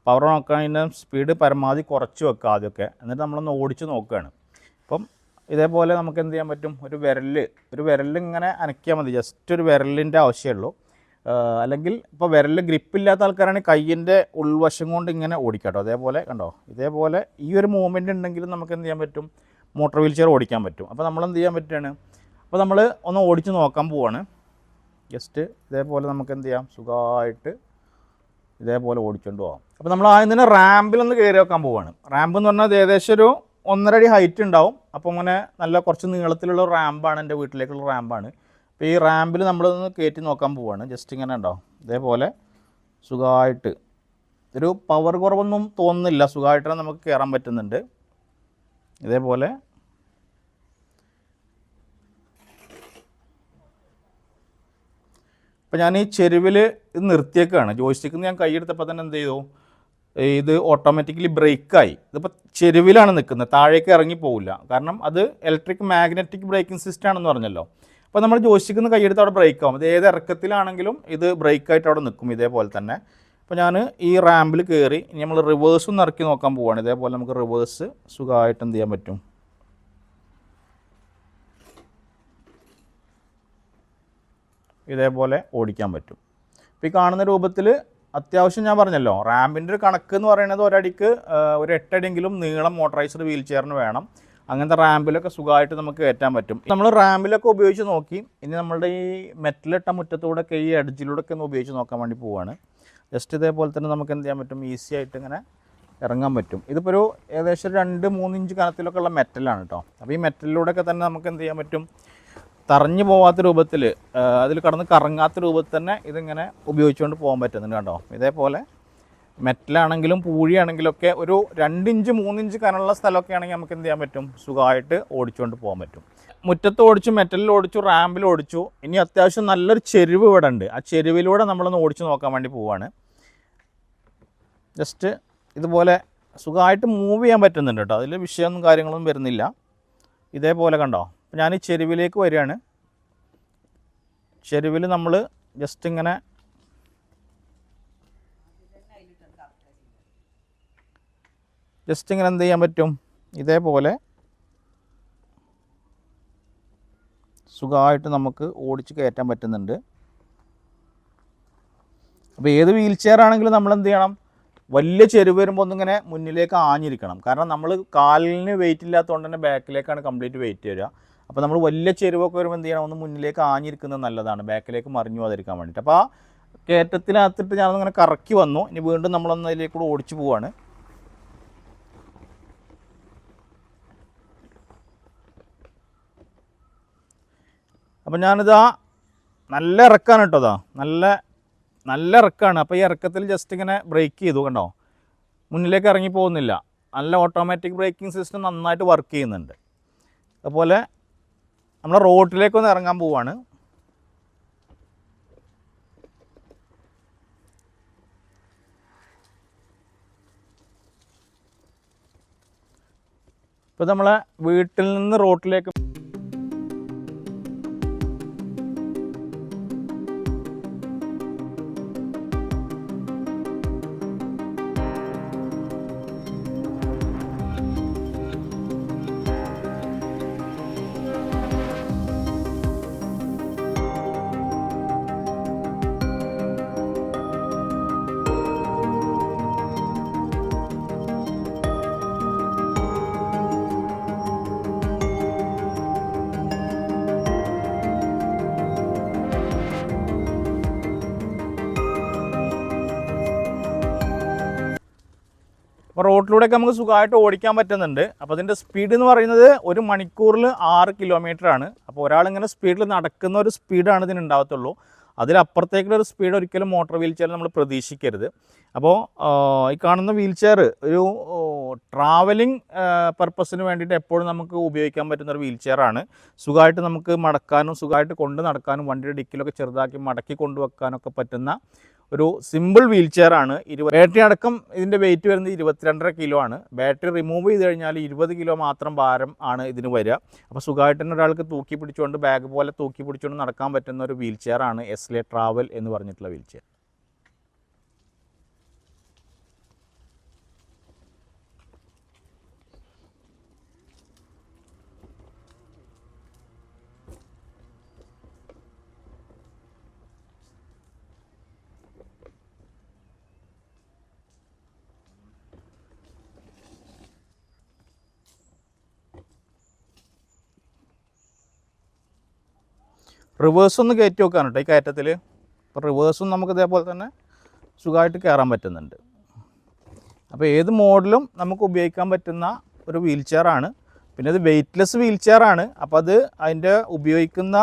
പവർ ഓൺ ആക്കുന്നതിൻ്റെ സ്പീഡ് പരമാവധി കുറച്ച് വെക്കുക ആദ്യമൊക്കെ. എന്നിട്ട് നമ്മളൊന്ന് ഓടിച്ച് നോക്കുകയാണ്. അപ്പം ഇതേപോലെ നമുക്ക് എന്ത് ചെയ്യാൻ പറ്റും, ഒരു വിരൽ ഇങ്ങനെ അനക്കിയാൽ മതി. ജസ്റ്റ് ഒരു വിരലിൻ്റെ ആവശ്യമുള്ളൂ. അല്ലെങ്കിൽ ഇപ്പോൾ വിരലിൽ ഗ്രിപ്പില്ലാത്ത ആൾക്കാരാണെങ്കിൽ കയ്യിൻ്റെ ഉൾവശം കൊണ്ട് ഇങ്ങനെ ഓടിക്കാം കേട്ടോ. അതേപോലെ കണ്ടോ, ഇതേപോലെ ഈ ഒരു മൂവ്മെൻറ്റ് ഉണ്ടെങ്കിലും നമുക്ക് എന്ത് ചെയ്യാൻ പറ്റും, മോട്ടോർ വീൽ ചെയർ ഓടിക്കാൻ പറ്റും. അപ്പോൾ നമ്മളെന്ത് ചെയ്യാൻ പറ്റുകയാണ്, അപ്പോൾ നമ്മൾ ഒന്ന് ഓടിച്ച് നോക്കാൻ പോവാണ്. ജസ്റ്റ് ഇതേപോലെ നമുക്ക് എന്ത് ചെയ്യാം, സുഖമായിട്ട് ഇതേപോലെ ഓടിച്ചുകൊണ്ട് പോകാം. അപ്പോൾ നമ്മൾ ആദ്യം തന്നെ റാമ്പിലൊന്ന് കയറി വെക്കാൻ പോവുകയാണ്. റാമ്പ് എന്ന് പറഞ്ഞാൽ ഏകദേശം ഒരു 1.5 അടി ഹൈറ്റ് ഉണ്ടാവും. അപ്പോൾ അങ്ങനെ നല്ല കുറച്ച് നീളത്തിലുള്ള റാമ്പാണ്, എൻ്റെ വീട്ടിലേക്കുള്ള റാമ്പാണ്. അപ്പോൾ ഈ റാമ്പിൽ നമ്മളൊന്ന് കയറ്റി നോക്കാൻ പോവുകയാണ്. ജസ്റ്റ് ഇങ്ങനെ ഉണ്ടാവും, ഇതേപോലെ സുഖമായിട്ട്. ഒരു പവർ കുറവൊന്നും തോന്നുന്നില്ല, സുഖമായിട്ട് നമുക്ക് കയറാൻ പറ്റുന്നുണ്ട്. ഇതേപോലെ അപ്പോൾ ഞാൻ ഈ ചെരുവിൽ ഇത് നിർത്തിയേക്കാണ്. ജോയ്സ്റ്റിക്കിൽ നിന്ന് ഞാൻ കൈയെടുത്തപ്പോൾ തന്നെ എന്ത് ചെയ്തു, ഇത് ഓട്ടോമാറ്റിക്കലി ബ്രേക്കായി. ഇതിപ്പോൾ ചെരുവിലാണ് നിൽക്കുന്നത്, താഴേക്ക് ഇറങ്ങി പോവില്ല. കാരണം അത് ഇലക്ട്രിക് മാഗ്നറ്റിക് ബ്രേക്കിംഗ് സിസ്റ്റം ആണെന്ന് പറഞ്ഞല്ലോ. അപ്പോൾ നമ്മൾ ജോയ്സ്റ്റിക്കിൽ നിന്ന് കൈയെടുത്ത് അവിടെ ബ്രേക്ക് ആവും. ഇത് ഏത് ഇറക്കത്തിലാണെങ്കിലും ഇത് ബ്രേക്കായിട്ട് അവിടെ നിൽക്കും ഇതേപോലെ തന്നെ. അപ്പോൾ ഞാൻ ഈ റാമ്പിൽ കയറി ഇനി നമ്മൾ റിവേഴ്സും ഇറക്കി നോക്കാൻ പോവുകയാണ്. ഇതേപോലെ നമുക്ക് റിവേഴ്സ് സുഖമായിട്ട് എന്ത് ചെയ്യാൻ പറ്റും, ഇതേപോലെ ഓടിക്കാൻ പറ്റും. ഇപ്പോൾ ഈ കാണുന്ന രൂപത്തിൽ അത്യാവശ്യം ഞാൻ പറഞ്ഞല്ലോ, റാമ്പിൻ്റെ ഒരു കണക്ക് എന്ന് പറയുന്നത് ഒരടിക്ക് ഒരു 8 അടിയെങ്കിലും നീളം മോട്ടറൈസ്ഡ് വീൽ ചെയറിന് വേണം. അങ്ങനത്തെ റാമ്പിലൊക്കെ സുഖമായിട്ട് നമുക്ക് കയറ്റാൻ പറ്റും. നമ്മൾ റാമ്പിലൊക്കെ ഉപയോഗിച്ച് നോക്കി. ഇനി നമ്മളുടെ ഈ മെറ്റലിട്ട മുറ്റത്തൂടെയൊക്കെ ഈ എഡ്ജിലൂടെയൊക്കെ ഒന്ന് ഉപയോഗിച്ച് നോക്കാൻ വേണ്ടി പോവുകയാണ്. ജസ്റ്റ് ഇതേപോലെ തന്നെ നമുക്ക് എന്ത് ചെയ്യാൻ പറ്റും, ഈസി ആയിട്ട് ഇങ്ങനെ ഇറങ്ങാൻ പറ്റും. ഇതിപ്പോൾ ഒരു ഏകദേശം 2-3 ഇഞ്ച് കനത്തിലൊക്കെ ഉള്ള മെറ്റലാണ് കേട്ടോ. അപ്പോൾ ഈ മെറ്റലിലൂടെയൊക്കെ തന്നെ നമുക്ക് എന്ത് ചെയ്യാൻ പറ്റും, തറഞ്ഞു പോകാത്ത രൂപത്തിൽ, അതിൽ കടന്ന് കറങ്ങാത്ത രൂപത്തിൽ തന്നെ ഇതിങ്ങനെ ഉപയോഗിച്ചുകൊണ്ട് പോകാൻ പറ്റുന്നുണ്ട് കേട്ടോ. ഇതേപോലെ മെറ്റലാണെങ്കിലും പൂഴിയാണെങ്കിലും ഒക്കെ ഒരു 2 ഇഞ്ച് 3 ഇഞ്ച് കനമുള്ള സ്ഥലമൊക്കെ ആണെങ്കിൽ നമുക്ക് എന്ത് ചെയ്യാൻ പറ്റും, സുഖമായിട്ട് ഓടിച്ചുകൊണ്ട് പോകാൻ പറ്റും. മുറ്റത്ത് ഓടിച്ചു, മെറ്റലിൽ ഓടിച്ചു, റാമ്പിൽ ഓടിച്ചു. ഇനി അത്യാവശ്യം നല്ലൊരു ചെരുവ് ഇവിടെ ഉണ്ട്. ആ ചെരുവിലൂടെ നമ്മളൊന്ന് ഓടിച്ച് നോക്കാൻ വേണ്ടി പോവുകയാണ്. ജസ്റ്റ് ഇതുപോലെ സുഖമായിട്ട് മൂവ് ചെയ്യാൻ പറ്റുന്നുണ്ട് കേട്ടോ. അതിൽ വിഷയമൊന്നും കാര്യങ്ങളൊന്നും വരുന്നില്ല. ഇതേപോലെ കണ്ടോ. അപ്പോൾ ഞാൻ ഈ ചെരുവിലേക്ക് വരികയാണ്. ചെരുവിൽ നമ്മൾ ജസ്റ്റ് ഇങ്ങനെ എന്ത് ചെയ്യാൻ പറ്റും, ഇതേപോലെ സുഖമായിട്ട് നമുക്ക് ഓടിച്ച് കയറ്റാൻ പറ്റുന്നുണ്ട്. അപ്പോൾ ഏത് വീൽ ചെയർ ആണെങ്കിലും നമ്മൾ എന്ത് ചെയ്യണം, വലിയ ചെരുവ് വരുമ്പോൾ ഒന്നിങ്ങനെ മുന്നിലേക്ക് ആഞ്ഞിരിക്കണം. കാരണം നമ്മൾ കാലിന് വെയിറ്റ് ഇല്ലാത്തതുകൊണ്ട് തന്നെ ബാക്കിലേക്കാണ് കംപ്ലീറ്റ് വെയിറ്റ് വരിക. അപ്പോൾ നമ്മൾ വലിയ ചെരുവൊക്കെ വരുമ്പോൾ എന്ത് ചെയ്യണം, ഒന്ന് മുന്നിലേക്ക് ആഞ്ഞിരിക്കുന്നത് നല്ലതാണ്, ബാക്കിലേക്ക് മറിഞ്ഞു പോകാതിരിക്കാൻ വേണ്ടിയിട്ട്. അപ്പോൾ ആ കയറ്റത്തിനകത്തിട്ട് ഞാനൊന്നിങ്ങനെ കറക്കി വന്നു. ഇനി വീണ്ടും നമ്മളൊന്ന് അതിലേക്കൂടെ ഓടിച്ചു പോവാണ്. അപ്പം ഞാനിതാ നല്ല ഇറക്കാണ് കേട്ടോ, അതാ നല്ല ഇറക്കാണ്. അപ്പോൾ ഈ ഇറക്കത്തിൽ ജസ്റ്റ് ഇങ്ങനെ ബ്രേക്ക് ചെയ്തു, കണ്ടോ, മുന്നിലേക്ക് ഇറങ്ങി പോകുന്നില്ല. നല്ല ഓട്ടോമാറ്റിക് ബ്രേക്കിംഗ് സിസ്റ്റം നന്നായിട്ട് വർക്ക് ചെയ്യുന്നുണ്ട്. അതുപോലെ നമ്മൾ റോഡിലേക്കൊന്ന് ഇറങ്ങാൻ പോവാണ്. ഇപ്പോൾ നമ്മളെ വീട്ടിൽ നിന്ന് റോഡിലേക്ക് അപ്പോൾ റോഡിലൂടെയൊക്കെ നമുക്ക് സുഖമായിട്ട് ഓടിക്കാൻ പറ്റുന്നുണ്ട്. അപ്പോൾ അതിൻ്റെ സ്പീഡ് എന്ന് പറയുന്നത് 1 മണിക്കൂറിൽ 6 കിലോമീറ്ററാണ്. അപ്പോൾ ഒരാളിങ്ങനെ സ്പീഡിൽ നടക്കുന്ന ഒരു സ്പീഡാണ് ഇതിന് ഉണ്ടാകത്തുള്ളൂ. അതിലപ്പുറത്തേക്കുള്ളൊരു സ്പീഡ് ഒരിക്കലും മോട്ടോർ വീൽ ചെയർ നമ്മൾ പ്രതീക്ഷിക്കരുത്. അപ്പോൾ ഈ കാണുന്ന വീൽ ചെയർ ഒരു ട്രാവലിംഗ് പർപ്പസിന് വേണ്ടിയിട്ട് എപ്പോഴും നമുക്ക് ഉപയോഗിക്കാൻ പറ്റുന്ന ഒരു വീൽ ചെയറാണ്. സുഖമായിട്ട് നമുക്ക് മടക്കാനും സുഖമായിട്ട് കൊണ്ട് നടക്കാനും വണ്ടിയുടെ ഡിക്കിലൊക്കെ ചെറുതാക്കി മടക്കി കൊണ്ടുവെക്കാനൊക്കെ പറ്റുന്ന ഒരു സിമ്പിൾ വീൽ ചെയറാണ്. ബാറ്ററി അടക്കം ഇതിൻ്റെ വെയിറ്റ് വരുന്നത് 22.5 കിലോ ആണ്. ബാറ്ററി റിമൂവ് ചെയ്ത് കഴിഞ്ഞാൽ 20 കിലോ മാത്രം ഭാരം ആണ് ഇതിന് വരിക. അപ്പോൾ സുഖമായിട്ട് തന്നെ ഒരാൾക്ക് തൂക്കി പിടിച്ചുകൊണ്ട് ബാഗ് പോലെ തൂക്കി പിടിച്ചുകൊണ്ട് നടക്കാൻ പറ്റുന്ന ഒരു വീൽ ചെയറാണ് എസ്ലെ ട്രാവൽ എന്ന് പറഞ്ഞിട്ടുള്ള വീൽ ചെയർ. റിവേഴ്സൊന്ന് കയറ്റി വെക്കാണ് കേട്ടോ ഈ കയറ്റത്തിൽ. അപ്പോൾ റിവേഴ്സും നമുക്ക് ഇതേപോലെ തന്നെ സുഖമായിട്ട് കയറാൻ പറ്റുന്നുണ്ട്. അപ്പോൾ ഏത് മോഡലും നമുക്ക് ഉപയോഗിക്കാൻ പറ്റുന്ന ഒരു വീൽ ചെയറാണ്. പിന്നെ ഇത് വെയ്റ്റ്ലെസ് വീൽ ചെയറാണ്. അപ്പോൾ അത് അതിൻ്റെ ഉപയോഗിക്കുന്ന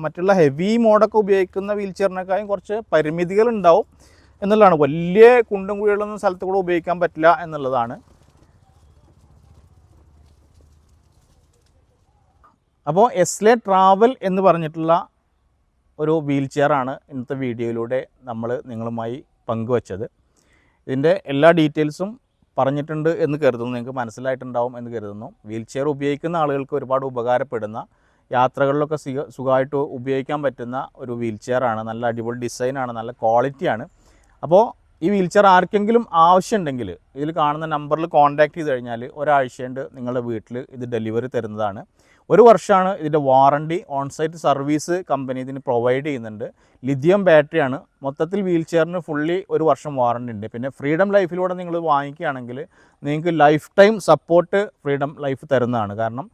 മറ്റുള്ള ഹെവി മോഡൊക്കെ ഉപയോഗിക്കുന്ന വീൽ ചെയറിനേക്കാളും കുറച്ച് പരിമിതികളുണ്ടാവും എന്നുള്ളതാണ്. വലിയ കുണ്ടും കുഴികളൊന്നും സ്ഥലത്ത് കൂടെ ഉപയോഗിക്കാൻ പറ്റില്ല എന്നുള്ളതാണ്. അപ്പോൾ എസ്ലെ ട്രാവൽ എന്ന് പറഞ്ഞിട്ടുള്ള ഒരു വീൽ ചെയറാണ് ഇന്നത്തെ വീഡിയോയിലൂടെ നമ്മൾ നിങ്ങളുമായി പങ്കുവച്ചത്. ഇതിൻ്റെ എല്ലാ ഡീറ്റെയിൽസും പറഞ്ഞിട്ടുണ്ട് എന്ന് കരുതുന്നു, നിങ്ങൾക്ക് മനസ്സിലായിട്ടുണ്ടാവും എന്ന് കരുതുന്നു. വീൽ ചെയർ ഉപയോഗിക്കുന്ന ആളുകൾക്ക് ഒരുപാട് ഉപകാരപ്പെടുന്ന, യാത്രകളിലൊക്കെ സുഖമായിട്ട് ഉപയോഗിക്കാൻ പറ്റുന്ന ഒരു വീൽ ചെയറാണ്. നല്ല അടിപൊളി ഡിസൈനാണ്, നല്ല ക്വാളിറ്റിയാണ്. അപ്പോൾ ഈ വീൽ ചെയർ ആർക്കെങ്കിലും ആവശ്യമുണ്ടെങ്കിൽ ഇതിൽ കാണുന്ന നമ്പറിൽ കോൺടാക്റ്റ് ചെയ്ത് കഴിഞ്ഞാൽ ഒരാഴ്ചയുണ്ട് നിങ്ങളുടെ വീട്ടിൽ ഇത് ഡെലിവറി തരുന്നതാണ്. 1 വർഷമാണ് ഇതിൻ്റെ വാറണ്ടി. ഓൺസൈറ്റ് സർവീസ് കമ്പനി ഇതിന് പ്രൊവൈഡ് ചെയ്യുന്നുണ്ട്. ലിഥിയം ബാറ്ററിയാണ്. മൊത്തത്തിൽ വീൽ ചെയറിന് ഫുള്ളി 1 വർഷം വാറണ്ടി ഉണ്ട്. പിന്നെ ഫ്രീഡം ലൈഫിലൂടെ നിങ്ങൾ വാങ്ങിക്കുകയാണെങ്കിൽ നിങ്ങൾക്ക് life time support freedom life തരുന്നതാണ്. കാരണം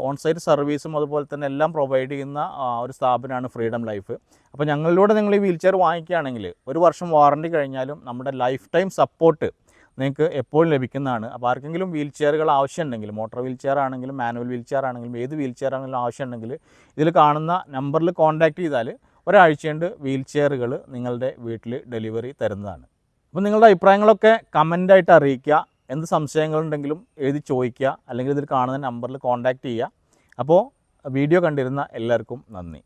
ഓൺസൈറ്റ് സർവീസും അതുപോലെ തന്നെ എല്ലാം പ്രൊവൈഡ് ചെയ്യുന്ന ഒരു സ്ഥാപനമാണ് ഫ്രീഡം ലൈഫ്. അപ്പോൾ ഞങ്ങളിലൂടെ നിങ്ങൾ ഈ വീൽ ചെയർ വാങ്ങിക്കുകയാണെങ്കിൽ 1 വർഷം വാറണ്ടി കഴിഞ്ഞാലും നമ്മുടെ ലൈഫ് ടൈം സപ്പോർട്ട് നിങ്ങൾക്ക് എപ്പോഴും ലഭിക്കുന്നതാണ്. അപ്പോൾ ആർക്കെങ്കിലും വീൽ ചെയറുകൾ ആവശ്യമുണ്ടെങ്കിൽ, മോട്ടോർ വീൽ ചെയർ ആണെങ്കിലും മാനുവൽ വീൽ ചെയർ ആണെങ്കിലും ഏത് വീൽ ചെയർ ആണെങ്കിലും ആവശ്യമുണ്ടെങ്കിൽ ഇതിൽ കാണുന്ന നമ്പറിൽ കോൺടാക്റ്റ് ചെയ്താൽ ഒരാഴ്ചയുണ്ട് വീൽ ചെയറുകൾ നിങ്ങളുടെ വീട്ടിൽ ഡെലിവറി തരുന്നതാണ്. അപ്പോൾ നിങ്ങളുടെ അഭിപ്രായങ്ങളൊക്കെ കമൻ്റായിട്ട് അറിയിക്കുക. എന്ത് സംശയങ്ങളുണ്ടെങ്കിലും എഴുതി ചോദിക്കുക, അല്ലെങ്കിൽ ഇതിൽ കാണുന്ന നമ്പറിൽ കോൺടാക്റ്റ് ചെയ്യുക. അപ്പോൾ വീഡിയോ കണ്ടിരുന്ന എല്ലാവർക്കും നന്ദി.